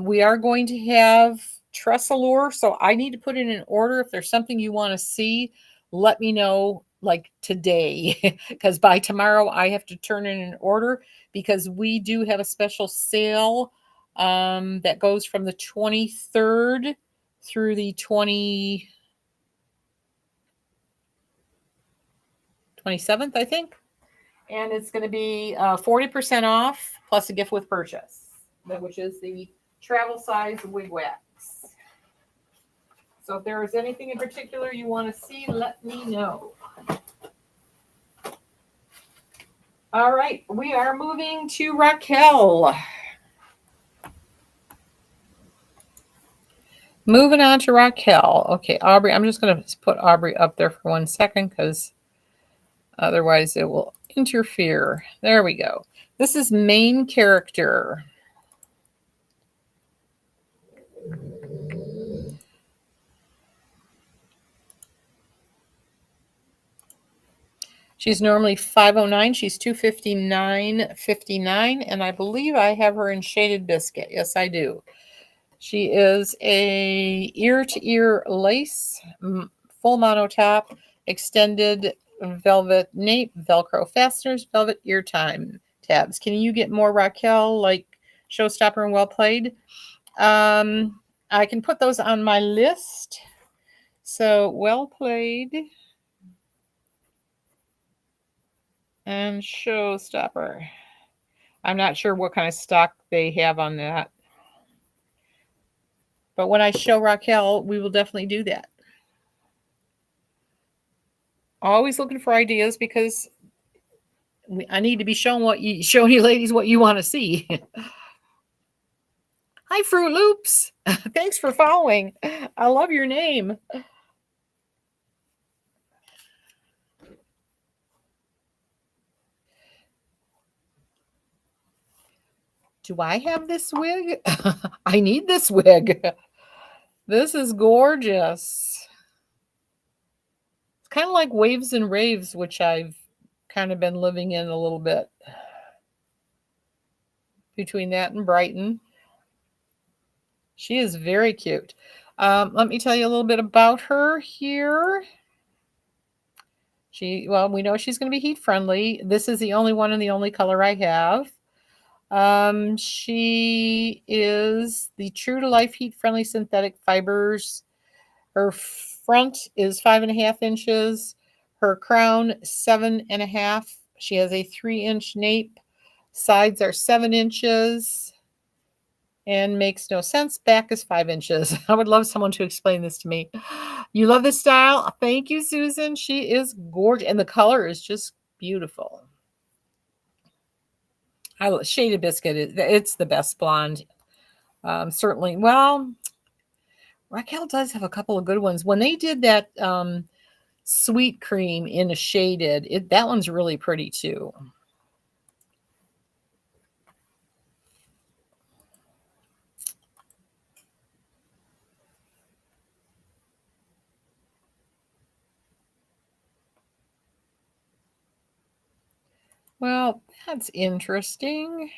We are going to have Tressalure, so I need to put in an order. If there's something you want to see, let me know like today, because by tomorrow I have to turn in an order, because we do have a special sale that goes from the 23rd through the 27th, I think. And it's going to be 40% off plus a gift with purchase, which is the travel size wig wax. So if there is anything in particular you want to see, let me know. All right, we are moving to Raquel. Moving on to Raquel. Okay, Aubrey, I'm just going to put Aubrey up there for 1 second because otherwise it will interfere. There we go. This is main character. She's normally 509. She's 259.59, and I believe I have her in shaded biscuit. Yes, I do. She is a ear-to-ear lace, full mono top, extended velvet nape, Velcro fasteners, velvet ear tabs. Can you get more Raquel like Showstopper and Well Played? I can put those on my list. So Well Played and Showstopper. I'm not sure what kind of stock they have on that. But when I show Raquel, we will definitely do that. Always looking for ideas because I need to be showing you ladies what you want to see. Hi, Fruit Loops. Thanks for following. I love your name. Do I have this wig? I need this wig. This is gorgeous. It's kind of like Waves and Raves, which I've kind of been living in a little bit. Between that and Brighton. She is very cute. Let me tell you a little bit about her here. Well, we know she's going to be heat friendly. This is the only one and the only color I have. She is the true to life heat friendly synthetic fibers. Her front is 5.5 inches. Her crown 7.5. She has a 3-inch nape. Sides are 7 inches. And makes no sense. Back is 5 inches. I would love someone to explain this to me. You love this style? Thank you, Susan. She is gorgeous. And the color is just beautiful. Shaded Biscuit, it's the best blonde. Certainly. Well, Raquel does have a couple of good ones. When they did that sweet cream in a shaded, that one's really pretty too. Well, that's interesting.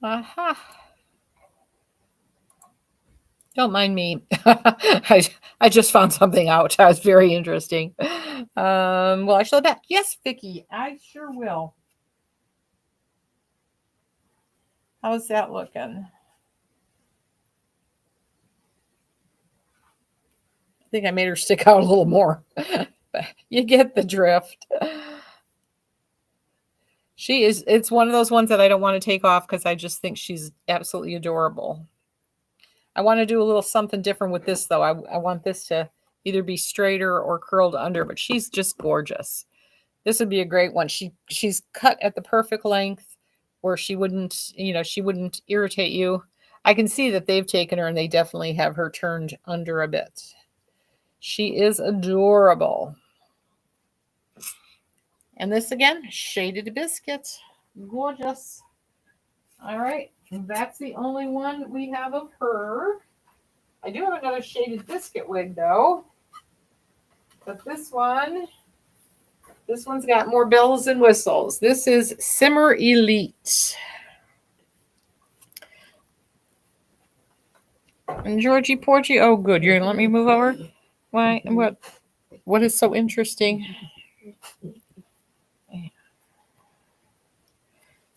Aha. Don't mind me. I just found something out. That was very interesting. Will I show it back? Yes, Vicki, I sure will. How's that looking? I think I made her stick out a little more. But you get the drift. It's one of those ones that I don't want to take off because I just think she's absolutely adorable. I want to do a little something different with this, though. I want this to either be straighter or curled under, but she's just gorgeous. This would be a great one. She's cut at the perfect length where she wouldn't irritate you. I can see that they've taken her and they definitely have her turned under a bit. She is adorable. And this again, Shaded Biscuit. Gorgeous. All right. That's the only one we have of her. I do have another Shaded Biscuit wig though. But this one's got more bells and whistles. This is Simmer Elite. And Georgie Porgy, oh good, you're gonna let me move over? Why? What is so interesting?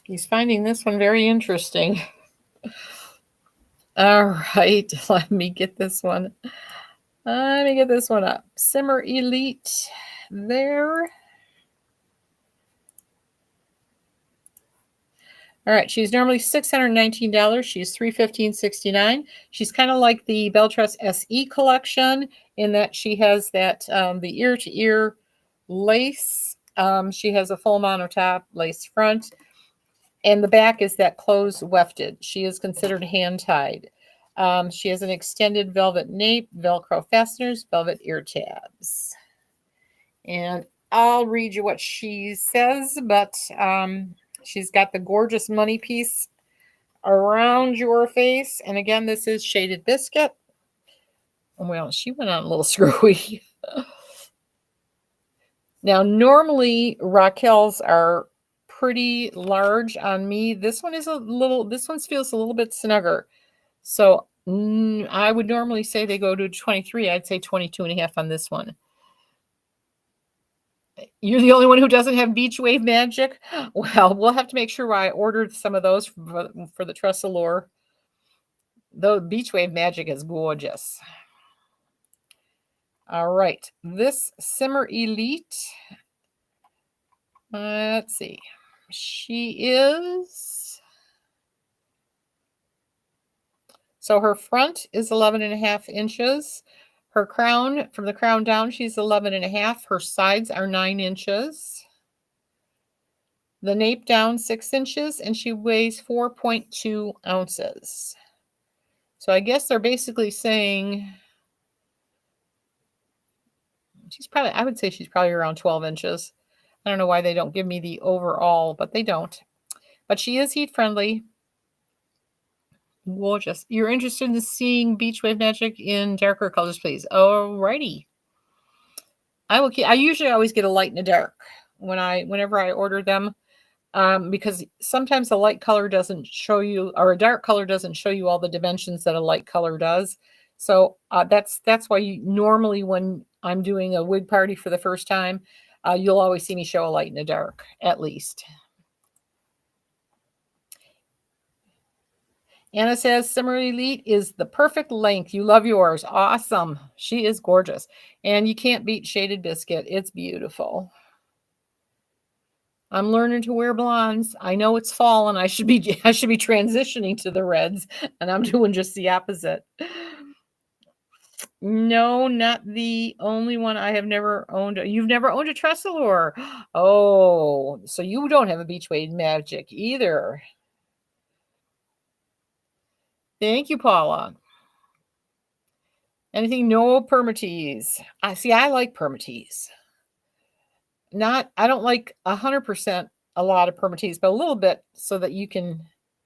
He's finding this one very interesting. All right, let me get this one. Let me get this one up. Simmer Elite there. All right, she's normally $619. She's $315.69. She's kind of like the Beltress SE collection in that she has that the ear-to-ear lace. She has a full monotop lace front, and the back is that closed wefted. She is considered hand-tied. She has an extended velvet nape, Velcro fasteners, velvet ear tabs. And I'll read you what she says, but she's got the gorgeous money piece around your face. And again, this is Shaded Biscuit. Well, she went on a little screwy. Now, normally Raquel's are pretty large on me. This one is this one feels a little bit snugger. So I would normally say they go to 23. I'd say 22 and a half on this one. You're the only one who doesn't have Beach Wave Magic? Well, we'll have to make sure I ordered some of those for the Tressallure. The Beach Wave Magic is gorgeous. All right. This Simmer Elite. Let's see. She is... So her front is 11.5 inches. Her crown, from the crown down, she's 11.5. Her sides are 9 inches. The nape down 6 inches, and she weighs 4.2 ounces. So I guess they're basically saying I would say she's probably around 12 inches. I don't know why they don't give me the overall, but they don't. But she is heat friendly. Gorgeous. You're interested in seeing Beach Wave Magic in darker colors, please. Alrighty. I usually always get a light and a dark whenever I order them, because sometimes a light color doesn't show you, or a dark color doesn't show you all the dimensions that a light color does. So that's why normally when I'm doing a wig party for the first time, you'll always see me show a light and a dark, at least. Anna says, Simmer Elite is the perfect length. You love yours. Awesome. She is gorgeous. And you can't beat Shaded Biscuit. It's beautiful. I'm learning to wear blondes. I know it's fall and I should be transitioning to the reds, and I'm doing just the opposite. No, not the only one. I have never owned. You've never owned a Tressallure. Oh, so you don't have a Beach Wave Magic either. Thank you, Paula. Anything no permatease. I like permatease. I don't like 100% a lot of permatease, but a little bit so that you can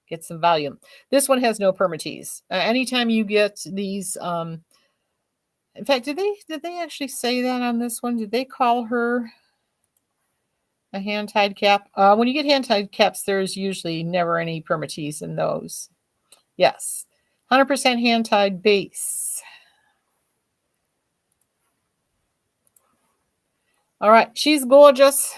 get some volume. This one has no permatease. Anytime you get these, in fact, did they actually say that on this one? Did they call her a hand-tied cap? When you get hand-tied caps, there's usually never any permatease in those. Yes. 100% hand-tied base. All right. She's gorgeous.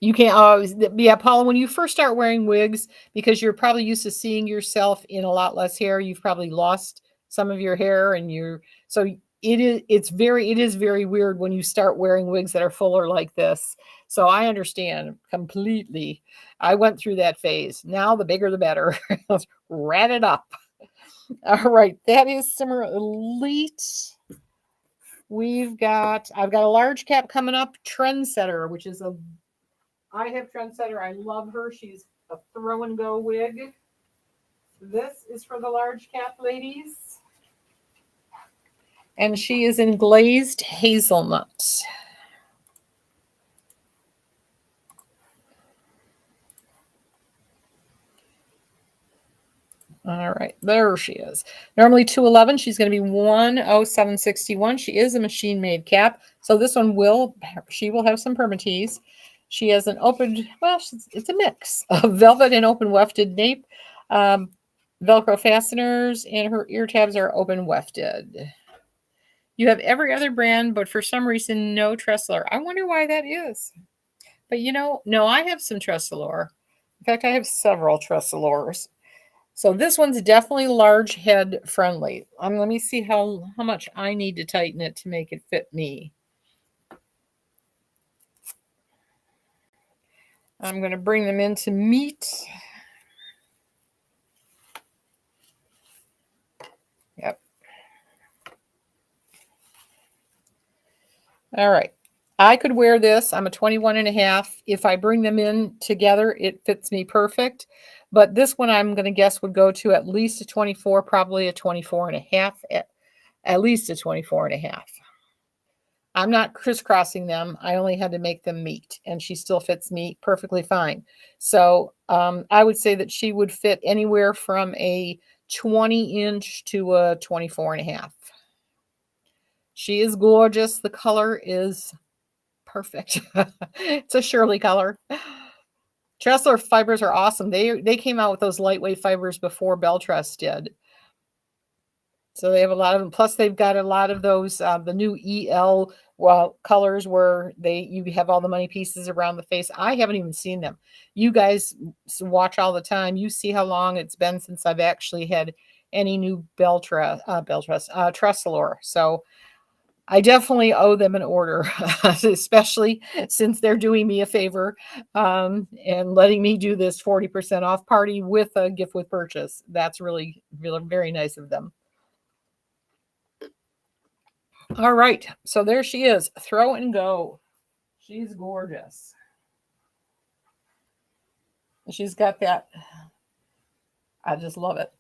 You can't always, yeah, Paula, when you first start wearing wigs, because you're probably used to seeing yourself in a lot less hair, you've probably lost some of your hair, and so it is very weird when you start wearing wigs that are fuller like this. So I understand completely. I went through that phase. Now the bigger the better. Let's rat it up. All right, that is Simmer Elite. I've got a large cap coming up, Trendsetter, which is I have Trendsetter. I love her. She's a throw and go wig. This is for the large cap ladies. And she is in glazed hazelnut. All right, there she is. Normally 211, she's going to be 107.61. She is a machine-made cap, so this one she will have some permatease. She has an open, well, it's a mix of velvet and open wefted nape, Velcro fasteners, and her ear tabs are open wefted. You have every other brand, but for some reason, no Tressallure. I wonder why that is. But no, I have some Tressallure. In fact, I have several Tressallures. So this one's definitely large head friendly. Let me see how much I need to tighten it to make it fit me. I'm going to bring them into meat. Yep. All right. I could wear this. I'm a 21.5. If I bring them in together, it fits me perfect. But this one I'm going to guess would go to at least a 24, probably a 24.5, at least a 24.5. I'm not crisscrossing them. I only had to make them meet, and she still fits me perfectly fine. So I would say that she would fit anywhere from a 20-inch to a 24.5. She is gorgeous. The color is perfect. It's a Shirley color. Tressler fibers are awesome. They came out with those lightweight fibers before Beltress did. So they have a lot of them. Plus, they've got a lot of those the new EL colors where you have all the money pieces around the face. I haven't even seen them. You guys watch all the time. You see how long it's been since I've actually had any new Tresselor. So I definitely owe them an order, especially since they're doing me a favor and letting me do this 40% off party with a gift with purchase. That's really, really very nice of them. All right, so there she is. Throw and go. She's gorgeous. She's got that. I just love it.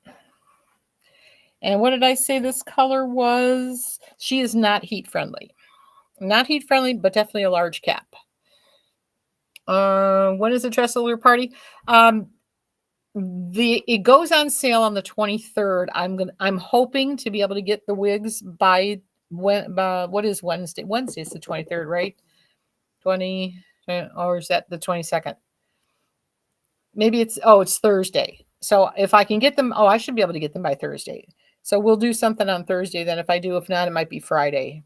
And what did I say this color was? She is not heat friendly. Not heat friendly, but definitely a large cap. When is the Tresselor party? It goes on sale on the 23rd. I'm hoping to be able to get the wigs by what is Wednesday? Wednesday is the 23rd, right? 20 or is that the 22nd? Maybe it's Thursday. So if I can get them, I should be able to get them by Thursday. So we'll do something on Thursday then. If not, it might be Friday.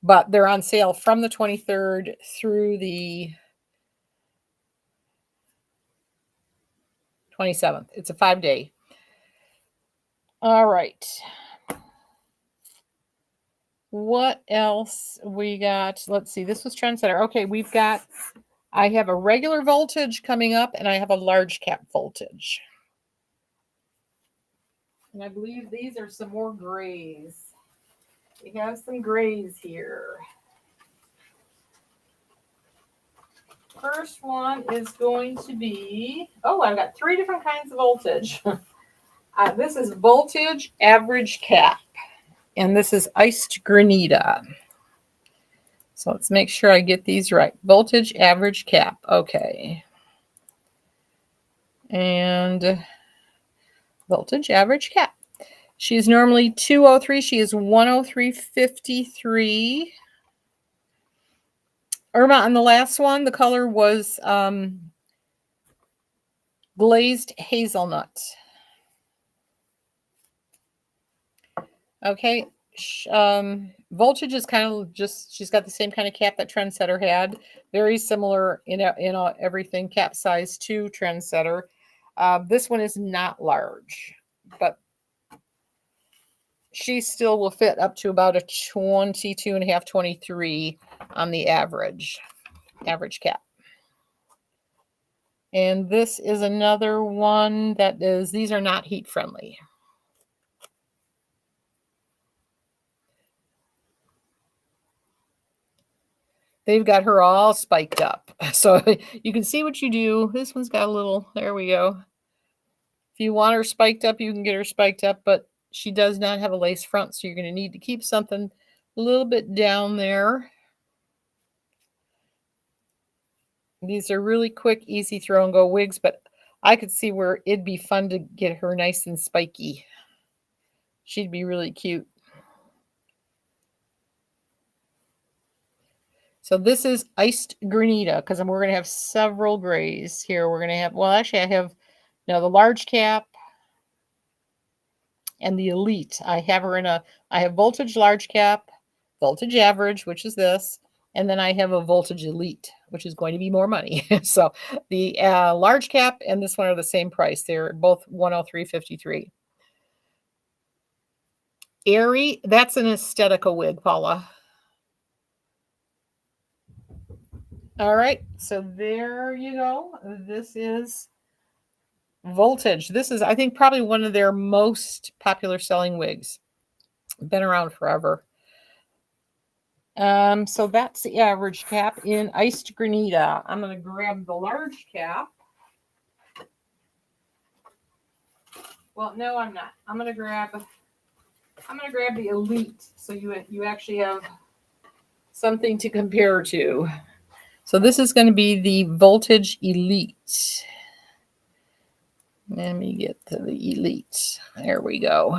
But they're on sale from the 23rd through the 27th. It's a 5-day. All right. What else we got? Let's see. This was Trendsetter. Okay, I have a regular voltage coming up, and I have a large cap voltage. And I believe these are some more grays. We have some grays here. First one is going to be, I've got 3 different kinds of voltage. This is voltage average cap, and this is iced granita. So let's make sure I get these right. Voltage average cap. Okay. And voltage average cap. She's normally 203. She is 103.53. Irma, on the last one, the color was glazed hazelnut. Okay. Voltage is kind of she's got the same kind of cap that Trendsetter had. Very similar in everything, cap size to Trendsetter. This one is not large, but she still will fit up to about a 22.5, 23 on the average cap. And this is another one these are not heat friendly. They've got her all spiked up. So you can see what you do. This one's got a little, there we go. If you want her spiked up, you can get her spiked up, but she does not have a lace front, so you're going to need to keep something a little bit down there. These are really quick, easy throw and go wigs, but I could see where it'd be fun to get her nice and spiky. She'd be really cute. So this is iced granita, because we're going to have several grays here. We're going to have, actually I have now the large cap and the elite. I have voltage large cap, voltage average, which is this, and then I have a voltage elite, which is going to be more money. So the large cap and this one are the same price. They're both 103.53. Airy, that's an Aesthetica wig, Paula. All right, so there you go. This is voltage. This is, I think, probably one of their most popular selling wigs. Been around forever. So that's the average cap in iced granita. I'm going to grab the large cap. Well, no, I'm not. I'm going to grab the elite, so you actually have something to compare to. So this is going to be the voltage elite. Let me get to the elite. There we go.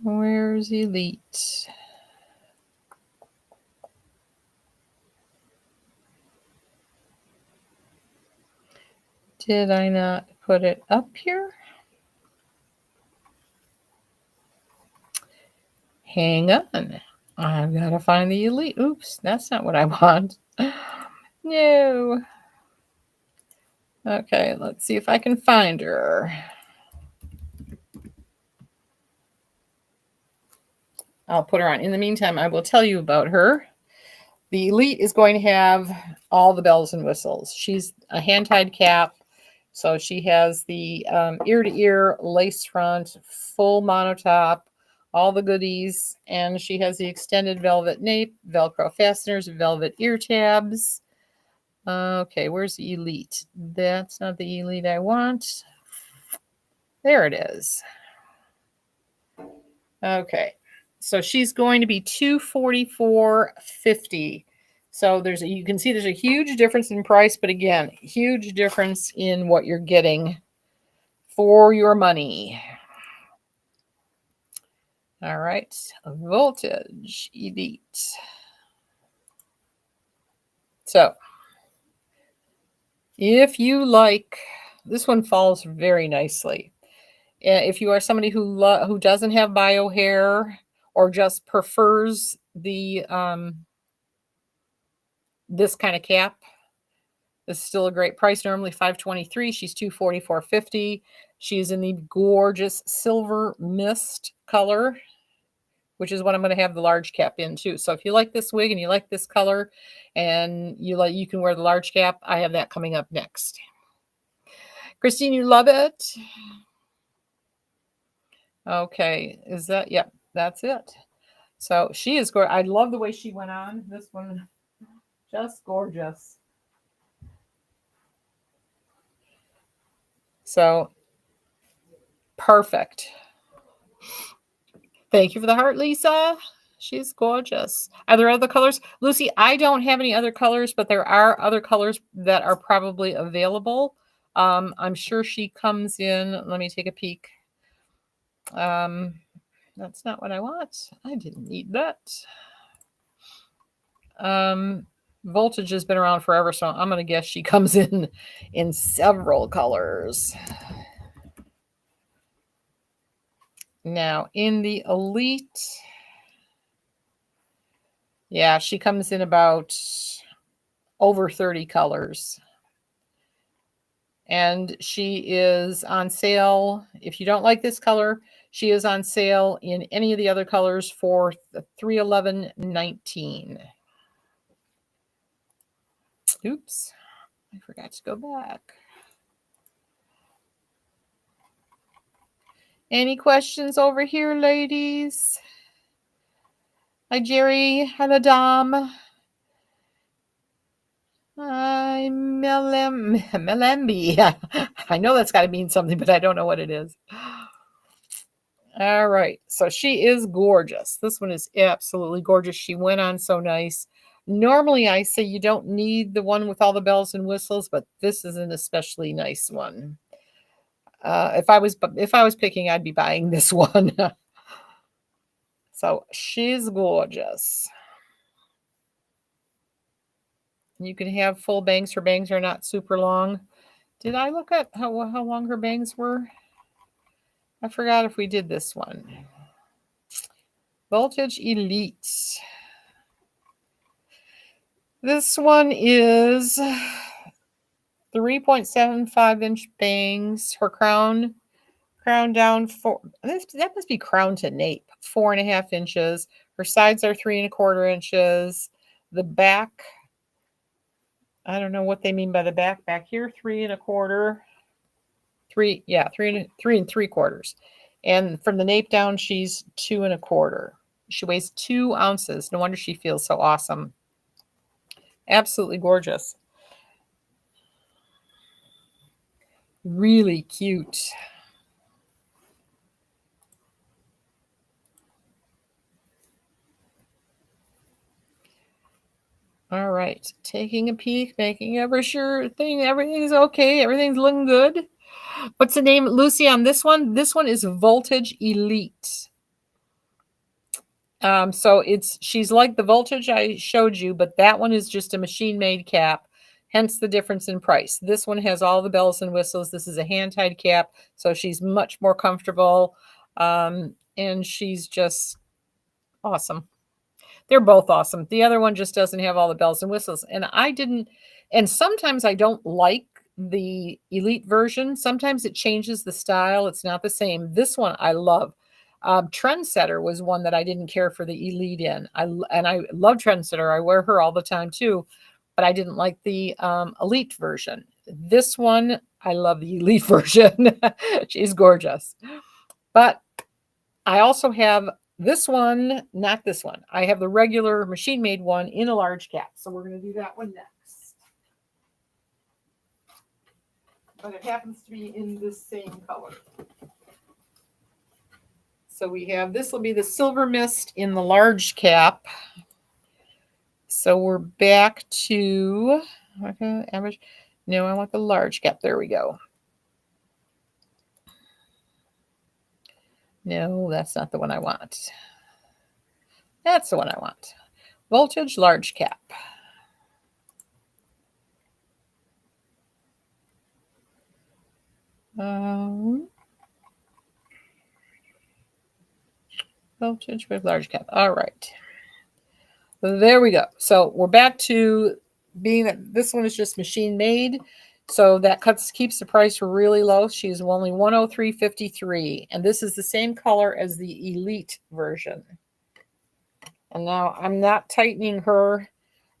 Where's Elite? Did I not put it up here? Hang on. I've got to find the Elite. Oops, that's not what I want. No. Okay, let's see if I can find her. I'll put her on. In the meantime, I will tell you about her. The Elite is going to have all the bells and whistles. She's a hand-tied cap. So she has the ear-to-ear lace front, full monotop, all the goodies. And she has the extended velvet nape, Velcro fasteners, velvet ear tabs. Okay, where's the Elite? That's not the Elite I want. There it is. Okay, so she's going to be $244.50. So you can see there's a huge difference in price, but again, huge difference in what you're getting for your money. All right, Voltage Elite. So if you like, this one falls very nicely. If you are somebody who doesn't have bio hair or just prefers the this kind of cap, this is still a great price. Normally $523. She's $244.50. She's in the gorgeous silver mist color, which is what I'm going to have the large cap in too. So if you like this wig and you like this color and you can wear the large cap, I have that coming up next. Christine, you love it? Okay, is that, yep, that's it. So she is gorgeous. I love the way she went on. This one, just gorgeous. So perfect. Thank you for the heart, Lisa. She's gorgeous. Are there other colors? Lucy, I don't have any other colors, but there are other colors that are probably available. I'm sure she comes in. Let me take a peek. That's not what I want. I didn't need that. Voltage has been around forever, so I'm going to guess she comes in several colors. Now, in the Elite, yeah, she comes in about over 30 colors. And she is on sale. If you don't like this color, she is on sale in any of the other colors for $311.19. Oops, I forgot to go back. Any questions over here, ladies? Hi, Jerry. Hello, Dom. Hi, Melembi. I know that's got to mean something, but I don't know what it is. All right. So she is gorgeous. This one is absolutely gorgeous. She went on so nice. Normally, I say you don't need the one with all the bells and whistles, but this is an especially nice one. If I was picking, I'd be buying this one. So she's gorgeous. You can have full bangs. Her bangs are not super long. Did I look at how long her bangs were? I forgot if we did this one. Voltage Elite. This one is 3.75-inch bangs. Her crown down that must be crown to nape, 4.5 inches. Her sides are 3.25 inches. The back, I don't know what they mean by the back. Back here, 3.25. 3.75. And from the nape down, she's 2.25. She weighs 2 ounces. No wonder she feels so awesome. Absolutely gorgeous. Really cute. All right, taking a peek, making sure everything's okay, everything's looking good. What's the name, Lucy, on this one? This one is Voltage Elite. So she's like the voltage I showed you, but that one is just a machine-made cap, hence the difference in price. This one has all the bells and whistles. This is a hand-tied cap, so she's much more comfortable, and she's just awesome. They're both awesome. The other one just doesn't have all the bells and whistles, and sometimes I don't like the Elite version. Sometimes it changes the style. It's not the same. This one I love. Trendsetter was one that I didn't care for the Elite in. I love Trendsetter. I wear her all the time too, but I didn't like the Elite version. This one, I love the Elite version. She's gorgeous. But I also have this one, not this one. I have the regular machine-made one in a large cap. So we're going to do that one next. But it happens to be in this same color. So we have, this will be the Silver Mist in the large cap. So we're back to, okay, average. No, I want the large cap. There we go. No, that's not the one I want. That's the one I want. Voltage large cap. Voltage with large cap. All right. There we go. So we're back to being that this one is just machine made. So that keeps the price really low. She's only $103.53. And this is the same color as the Elite version. And now I'm not tightening her.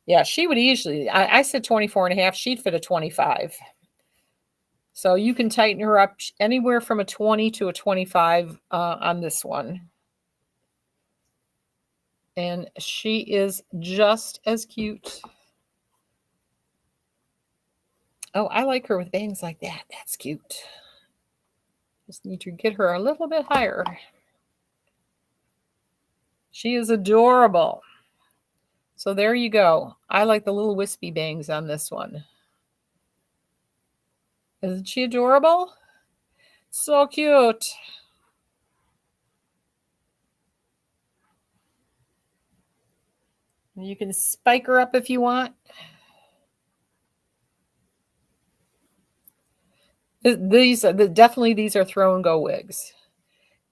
Yeah, she would easily, I said 24 and a half. She'd fit a 25. So you can tighten her up anywhere from a 20 to a 25 on this one. And she is just as cute. Oh, I like her with bangs like that. That's cute. Just need to get her a little bit higher. She is adorable. So there you go. I like the little wispy bangs on this one. Isn't she adorable? So cute. You can spike her up if you want. These are throw and go wigs.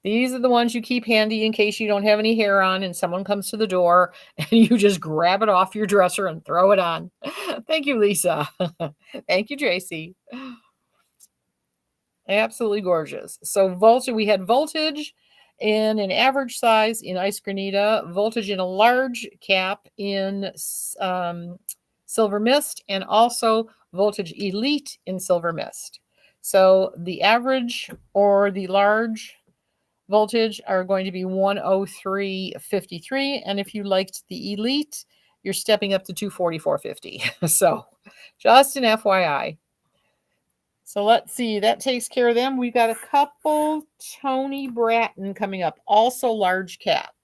These are the ones you keep handy in case you don't have any hair on and someone comes to the door and you just grab it off your dresser and throw it on. Thank you, Lisa. Thank you, Tracy. Absolutely gorgeous. So we had voltage in an average size in Ice Granita, voltage in a large cap in Silver Mist, and also voltage Elite in Silver Mist. So the average or the large voltage are going to be 103.53. And if you liked the Elite, you're stepping up to 244.50. So just an FYI. So let's see, that takes care of them. We've got a couple Tony Bratton coming up, also large cap.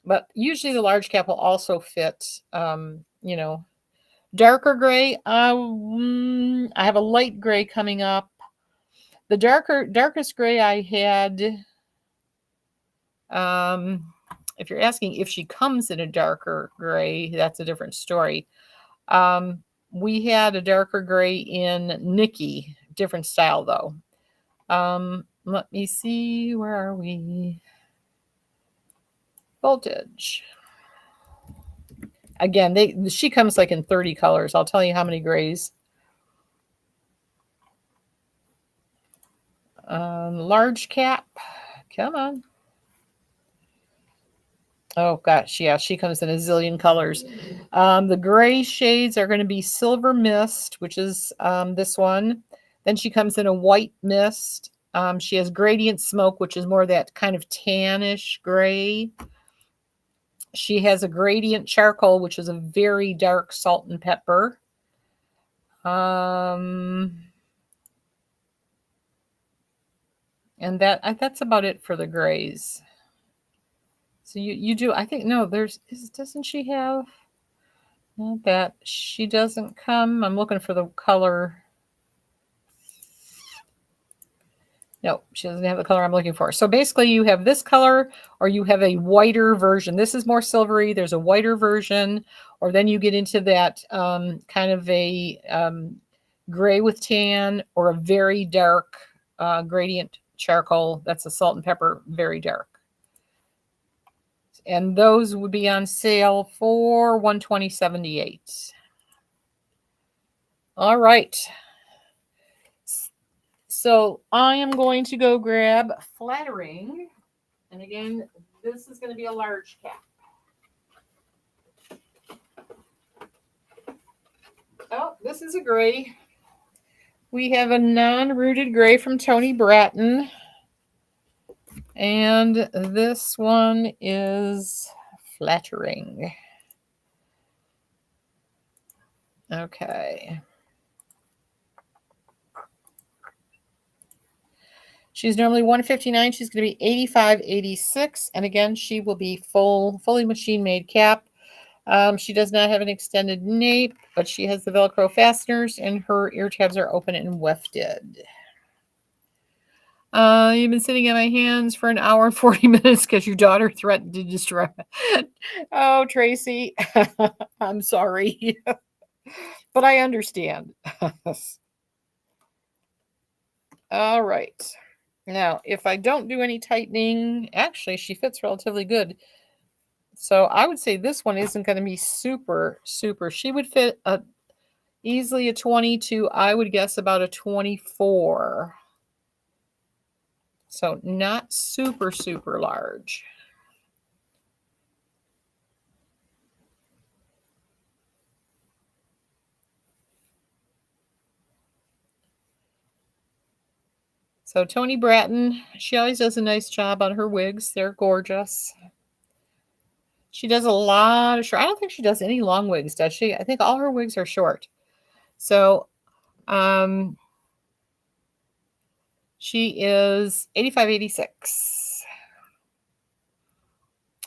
But usually the large cap will also fit, darker gray. I have a light gray coming up. The darkest gray I had, if you're asking if she comes in a darker gray, that's a different story. We had a darker gray in Nikki, different style though. Let me see, where are we? Voltage. Again, she comes like in 30 colors. I'll tell you how many grays. Large cap, come on. Oh gosh, yeah, she comes in a zillion colors. The gray shades are going to be Silver Mist, which is this one. Then she comes in a white mist. She has Gradient Smoke, which is more that kind of tannish gray. She has a Gradient Charcoal, which is a very dark salt and pepper. And that's about it for the grays. So you do, I think, no, doesn't she have, not that, she doesn't come, I'm looking for the color. No, she doesn't have the color I'm looking for. So basically you have this color or you have a whiter version. This is more silvery. There's a whiter version, or then you get into that kind of a gray with tan, or a very dark gradient charcoal. That's a salt and pepper, very dark. And those would be on sale for $120.78. All right. So I am going to go grab Flattering. And again, this is going to be a large cap. Oh, this is a gray. We have a non-rooted gray from Tony Bratton. And this one is Flattering. Okay. She's normally $159. She's going to be $85.86. And again, she will be fully machine-made cap. She does not have an extended nape, but she has the Velcro fasteners, and her ear tabs are open and wefted. You've been sitting on my hands for an hour and 40 minutes because your daughter threatened to destroy it. Oh, Tracy, I'm sorry, but I understand. All right. Now, if I don't do any tightening, actually, she fits relatively good. So I would say this one isn't going to be super. She would fit easily a 22. I would guess about a 24. So not super large. So Tony Bratton, she always does a nice job on her wigs. They're gorgeous. She does a lot of short. I don't think she does any long wigs, does she? I think all her wigs are short. So she is $85.86.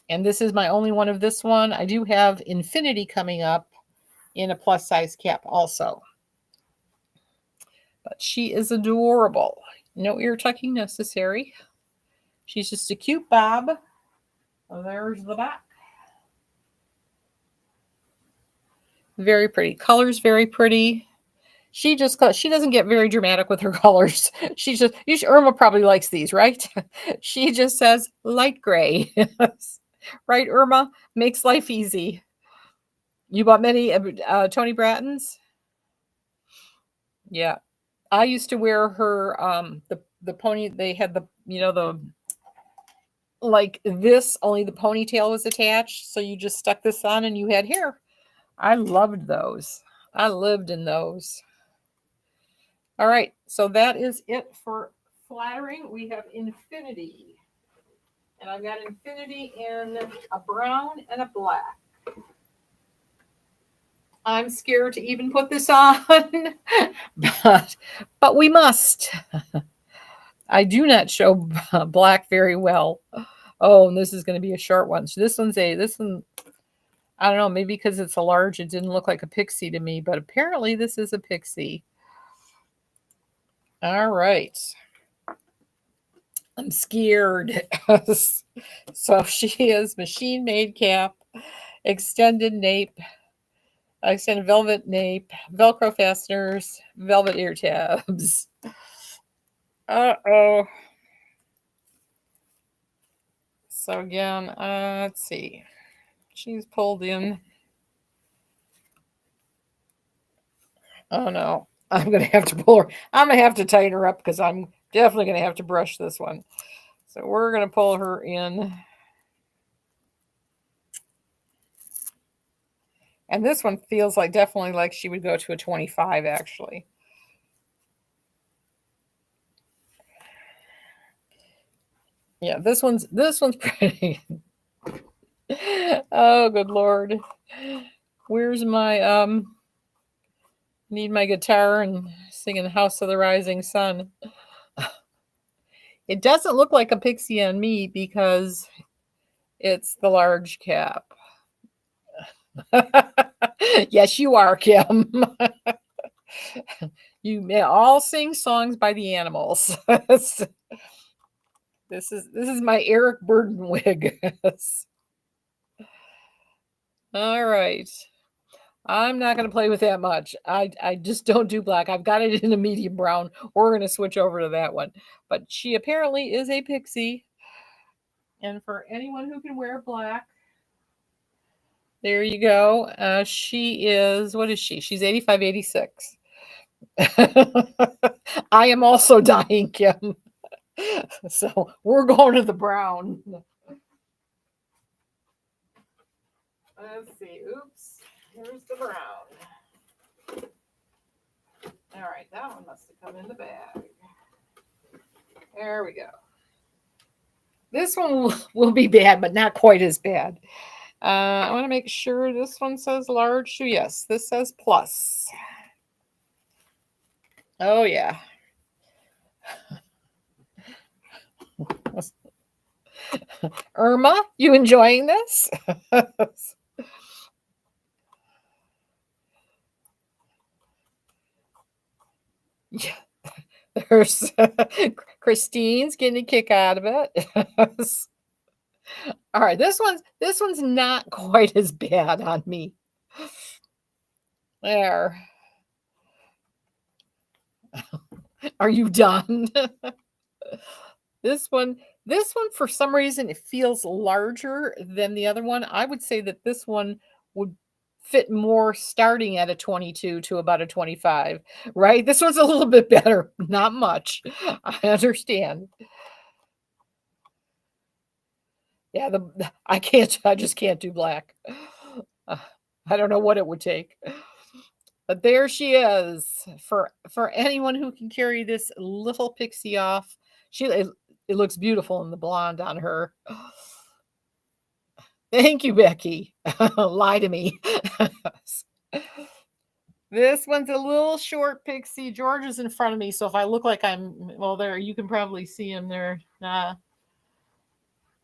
And this is my only one of this one. I do have Infinity coming up in a plus size cap also. But she is adorable. No ear tucking necessary. She's just a cute bob. Oh, there's the back. Very pretty. Color's very pretty. She doesn't get very dramatic with her colors. Irma probably likes these, right? She just says light gray. Right, Irma? Makes life easy. You bought many Tony Brattons? Yeah. I used to wear her the pony. They had the like this, only the ponytail was attached, so you just stuck this on and you had hair. I loved those. I lived in those. All right, so that is it for Flattering. We have Infinity, and I've got Infinity in a brown and a black. I'm scared to even put this on, but we must. I do not show black very well. Oh, and this is going to be a short one. So this one, I don't know, maybe because it's a large, it didn't look like a pixie to me, but apparently this is a pixie. All right. I'm scared. So she is machine made cap, extended nape, extended velvet nape, Velcro fasteners, velvet ear tabs. Uh-oh. So again, let's see. She's pulled in. Oh no. I'm going to have to pull her. I'm going to have to tighten her up because I'm definitely going to have to brush this one. So we're going to pull her in. And this one feels like definitely like she would go to a 25 actually. Yeah, this one's pretty. Oh, good Lord. Where's my need my guitar and singing House of the Rising Sun. It doesn't look like a pixie on me because it's the large cap. Yes, you are, Kim. You may all sing songs by the Animals. This is my Eric Burden wig. All right. I'm not going to play with that much. I just don't do black. I've got it in a medium brown. We're going to switch over to that one. But she apparently is a pixie. And for anyone who can wear black, there you go. She is, what is she? She's 85, 86. I am also dying, Kim. So we're going to the brown. Let's see. Oops. Here's the brown. All right. That one must have come in the bag. There we go. This one will be bad, but not quite as bad. I want to make sure this one says large. Yes, this says plus. Oh, yeah. Irma, you enjoying this? Yeah. There's Christine's getting a kick out of it. All right, this one's not quite as bad on me. There. Are you done? This one for some reason it feels larger than the other one. I would say that this one would fit more starting at a 22 to about a 25, right? This one's a little bit better, not much. I understand. Yeah, I just can't do black. I don't know what it would take. But there she is. For anyone who can carry this little pixie off. It looks beautiful in the blonde on her. Thank you, Becky. Lie to me. This one's a little short pixie. George is in front of me, so if I look like I'm, well, there, you can probably see him there. All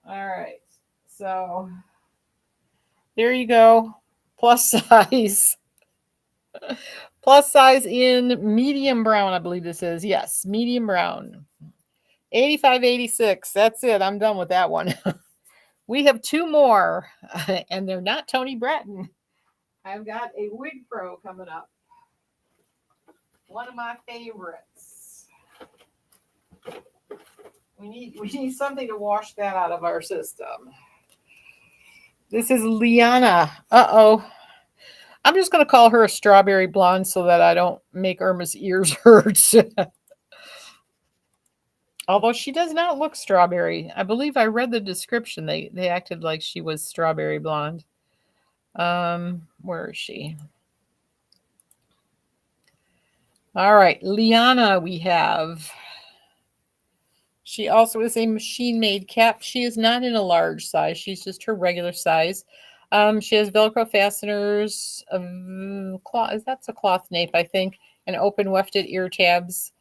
right. So there you go. Plus size. Plus size in medium brown, I believe this is. Yes, medium brown. 85, 86. That's it. I'm done with that one. We have two more, and they're not Tony Bratton. I've got a Wig Pro coming up. One of my favorites. We need something to wash that out of our system. This is Liana. Uh-oh. I'm just going to call her a strawberry blonde so that I don't make Irma's ears hurt. Although she does not look strawberry. I believe I read the description. They acted like she was strawberry blonde. Where is she? All right, Liana we have. She also is a machine-made cap. She is not in a large size. She's just her regular size. She has Velcro fasteners, cloth. That's a cloth nape, I think, and open wefted ear tabs.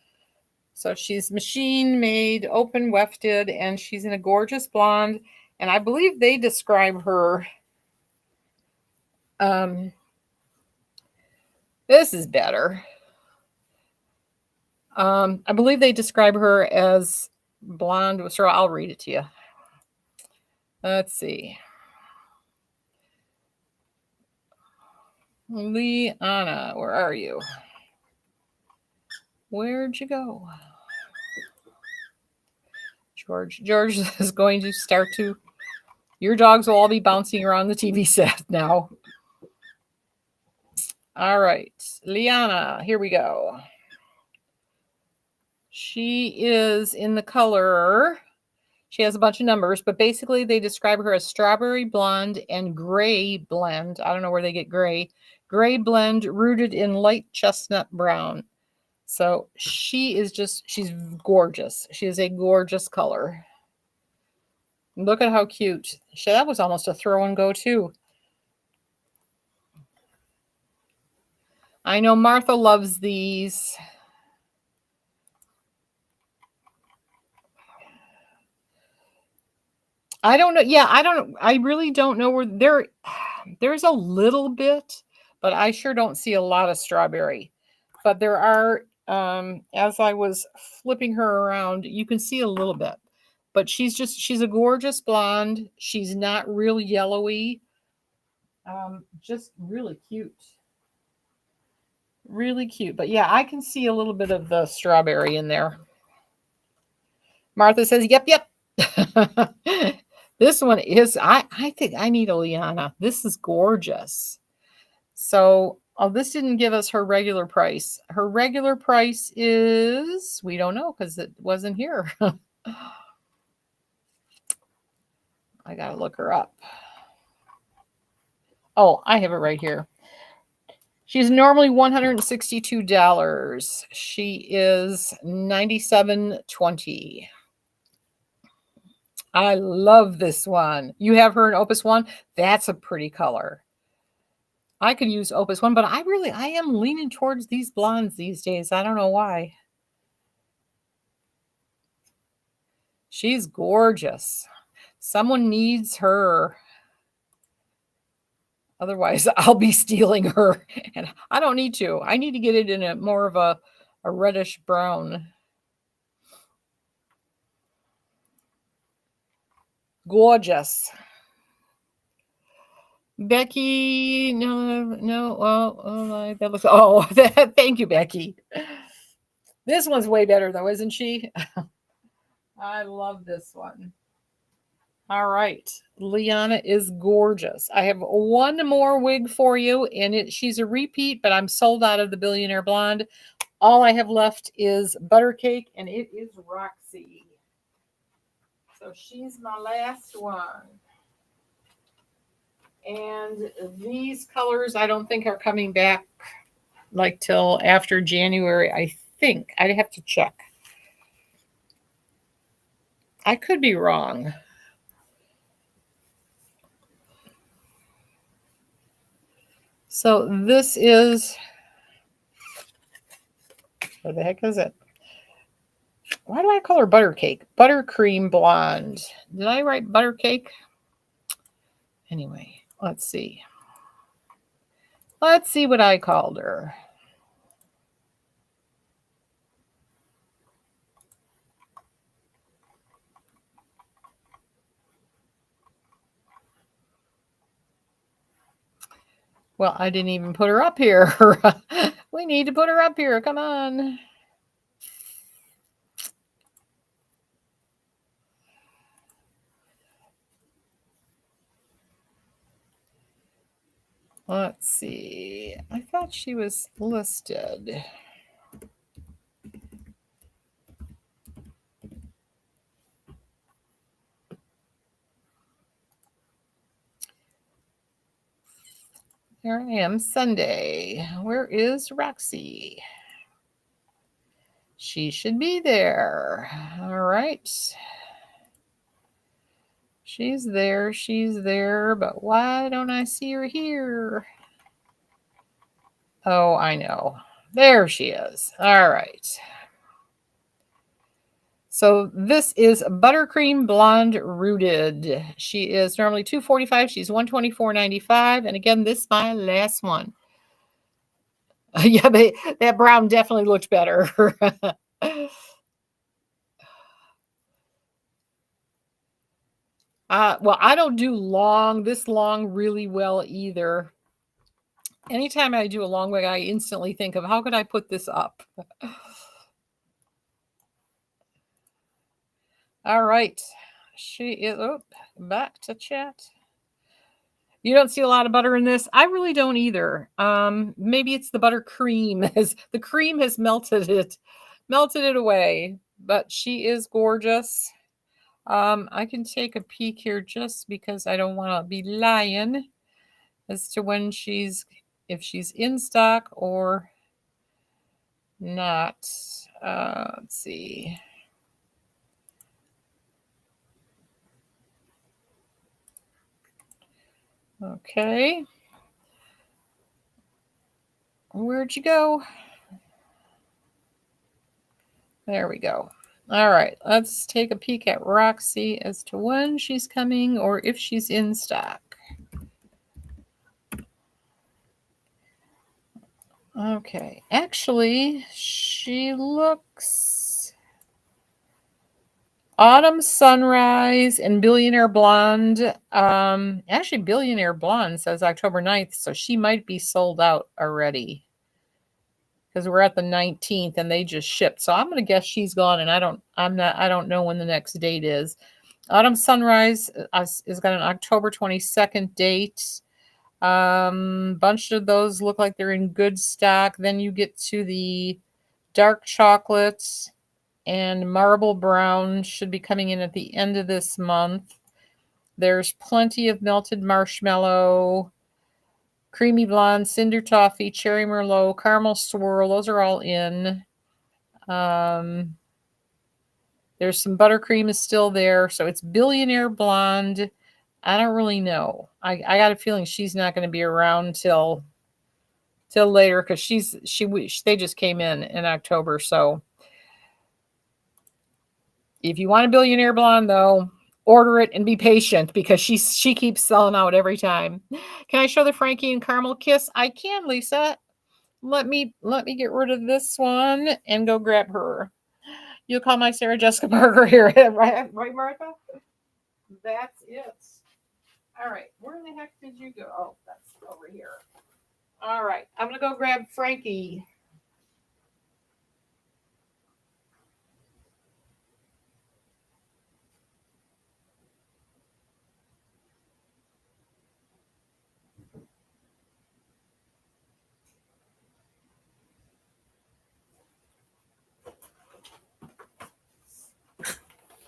So she's machine-made, open wefted, and she's in a gorgeous blonde. And I believe they describe her. This is better. I believe they describe her as blonde. So I'll read it to you. Let's see. Liana, where are you? Where'd you go? George is going to start to. Your dogs will all be bouncing around the TV set now. All right. Liana, here we go. She is in the color. She has a bunch of numbers, but basically they describe her as strawberry blonde and gray blend. I don't know where they get gray. Gray blend rooted in light chestnut brown. So she's gorgeous. She is a gorgeous color. Look at how cute. That was almost a throw and go too. I know Martha loves these. I don't know. Yeah, I really don't know where there's a little bit, but I sure don't see a lot of strawberry. But there are, as I was flipping her around, you can see a little bit. But she's a gorgeous blonde. She's not real yellowy. Just really cute. Really cute. But yeah, I can see a little bit of the strawberry in there. Martha says, yep, yep. This one is, I think I need a Liana. This is gorgeous. So, oh, this didn't give us her regular price. Her regular price is, we don't know because it wasn't here. I got to look her up. Oh, I have it right here. She's normally $162. She is $97.20. I love this one. You have her in Opus 1? That's a pretty color. I could use Opus 1, but I am leaning towards these blondes these days. I don't know why. She's gorgeous. Someone needs her. Otherwise, I'll be stealing her. And I don't need to. I need to get it in a more of a reddish brown. Gorgeous. Becky, no, well, that looks, oh, thank you, Becky. This one's way better, though, isn't she? I love this one. All right. Liana is gorgeous. I have one more wig for you, and she's a repeat, but I'm sold out of the Billionaire Blonde. All I have left is Buttercake, and it is Roxy. So she's my last one. And these colors I don't think are coming back like till after January, I think. I'd have to check. I could be wrong. So this is, what the heck is it? Why do I call her Buttercake? Buttercream Blonde. Did I write Buttercake? Anyway, let's see. Let's see what I called her. Well, I didn't even put her up here. We need to put her up here. Come on. Let's see. I thought she was listed. Here I am, Sunday. Where is Roxy? She should be there. All right. She's there, but why don't I see her here? Oh, I know. There she is. All right. So this is Buttercream Blonde Rooted. She is normally $245. She's $124.95. And again, this is my last one. Yeah, that brown definitely looked better. Well, I don't do this long really well either. Anytime I do a long wig, I instantly think of how could I put this up? All right. She is back to chat. You don't see a lot of butter in this. I really don't either. Maybe it's the buttercream. The cream has melted it away. But she is gorgeous. I can take a peek here just because I don't want to be lying as to when if she's in stock or not. Let's see. Okay. Where'd you go? There we go. All right, let's take a peek at Roxy as to when she's coming or if she's in stock. Okay, actually, she looks Autumn Sunrise and Billionaire Blonde. Actually, Billionaire Blonde says October 9th, so she might be sold out already because we're at the 19th and they just shipped. So I'm gonna guess she's gone, and I don't know when the next date is. Autumn Sunrise is got an October 22nd date. Bunch of those look like they're in good stock. Then you get to the dark chocolates, and marble brown should be coming in at the end of this month. There's plenty of melted marshmallow, creamy blonde, cinder toffee, cherry merlot, caramel swirl. Those are all in. There's some buttercream is still there. So it's Billionaire Blonde. I don't really know. I got a feeling she's not going to be around till later because they just came in October. So if you want a Billionaire Blonde, though, order it and be patient because she keeps selling out every time. Can I show the Frankie and Caramel Kiss? I can, Lisa. Let me get rid of this one and go grab her. You'll call my Sarah Jessica Parker here, right, Martha? That's it. All right, where the heck did you go? Oh, that's over here. All right, I'm gonna go grab Frankie.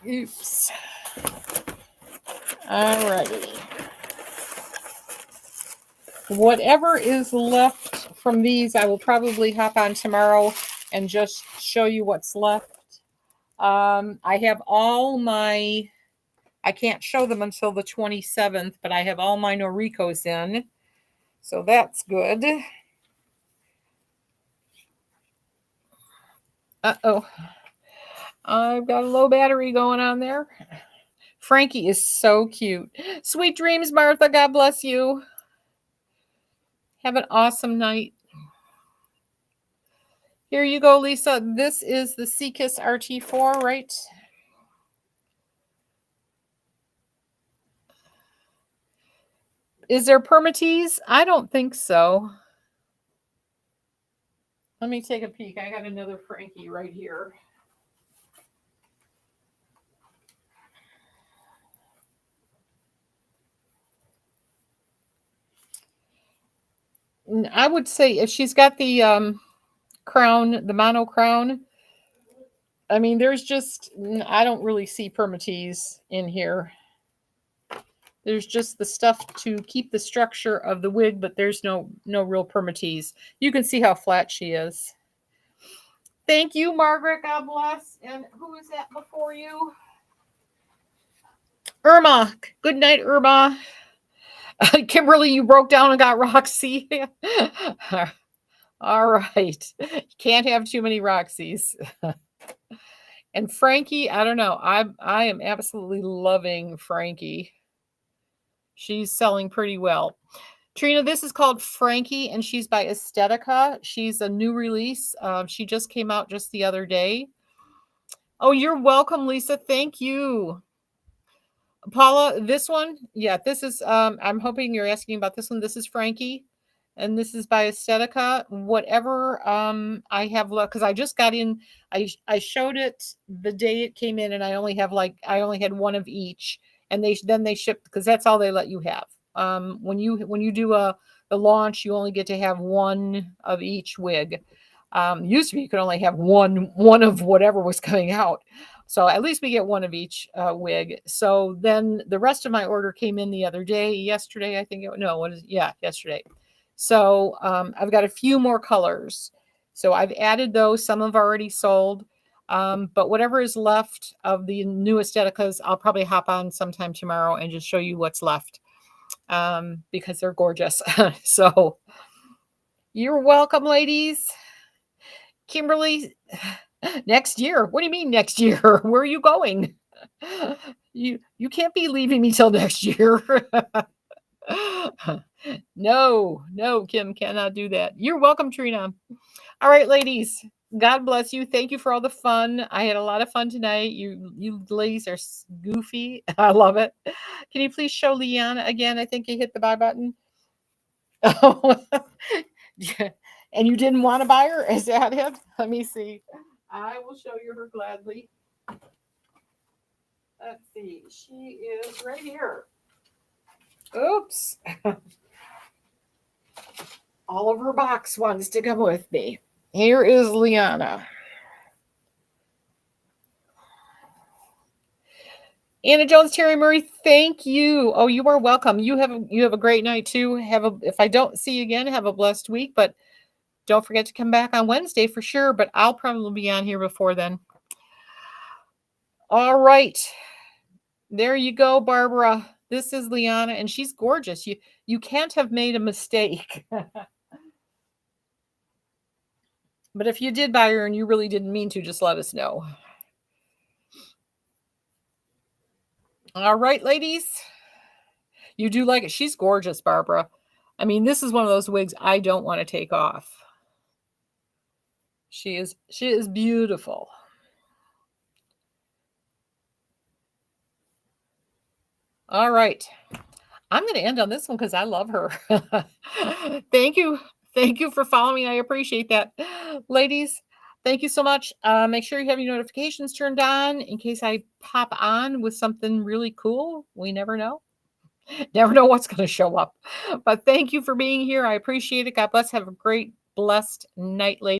Oops. All righty. Whatever is left from these, I will probably hop on tomorrow and just show you what's left. I have all my, I can't show them until the 27th, but I have all my Noricos in. So that's good. Uh-oh. I've got a low battery going on there. Frankie is so cute. Sweet dreams, Martha. God bless you. Have an awesome night. Here you go, Lisa. This is the Seakiss RT4, right? Is there permatease? I don't think so. Let me take a peek. I got another Frankie right here. I would say if she's got the crown, the mono crown, I mean, there's just, I don't really see permatease in here. There's just the stuff to keep the structure of the wig, but there's no real permatease. You can see how flat she is. Thank you, Margaret. God bless. And who is that before you? Irma. Good night, Irma. Kimberly, you broke down and got Roxy. All right. You can't have too many Roxys. And Frankie, I don't know. I am absolutely loving Frankie. She's selling pretty well. Trina, this is called Frankie, and she's by Estetica. She's a new release. She just came out just the other day. Oh, you're welcome, Lisa. Thank you. Paula, this one, yeah, this is, I'm hoping you're asking about this one. This is Frankie, and this is by Estetica. Whatever I have left, because I just got in, I showed it the day it came in, and I only had one of each, and then they shipped because that's all they let you have. When you do the launch, you only get to have one of each wig. Used to be you could only have one of whatever was coming out. So at least we get one of each wig. So then the rest of my order came in the other day, yesterday, I think. Yesterday. So I've got a few more colors. So I've added those. Some have already sold. But whatever is left of the new Aestheticas, I'll probably hop on sometime tomorrow and just show you what's left because they're gorgeous. So you're welcome, ladies. Kimberly, next year? What do you mean next year? Where are you going? You can't be leaving me till next year. No, Kim cannot do that. You're welcome, Trina. All right, ladies. God bless you. Thank you for all the fun. I had a lot of fun tonight. You ladies are goofy. I love it. Can you please show Liana again? I think you hit the buy button. Oh, yeah. And you didn't want to buy her? Is that it? Let me see. I will show you her gladly. Let's see. She is right here. Oops. All of her box wants to come with me. Here is Liana. Anna Jones, Terry Murray, thank you. Oh, you are welcome. You have a great night too. If I don't see you again, have a blessed week. But don't forget to come back on Wednesday for sure. But I'll probably be on here before then. All right. There you go, Barbara. This is Liana, and she's gorgeous. You can't have made a mistake. But if you did buy her and you really didn't mean to, just let us know. All right, ladies. You do like it. She's gorgeous, Barbara. I mean, this is one of those wigs I don't want to take off. She is beautiful. All right. I'm going to end on this one because I love her. Thank you. Thank you for following me. I appreciate that. Ladies, thank you so much. Make sure you have your notifications turned on in case I pop on with something really cool. We never know. Never know what's going to show up. But thank you for being here. I appreciate it. God bless. Have a great, blessed night, ladies.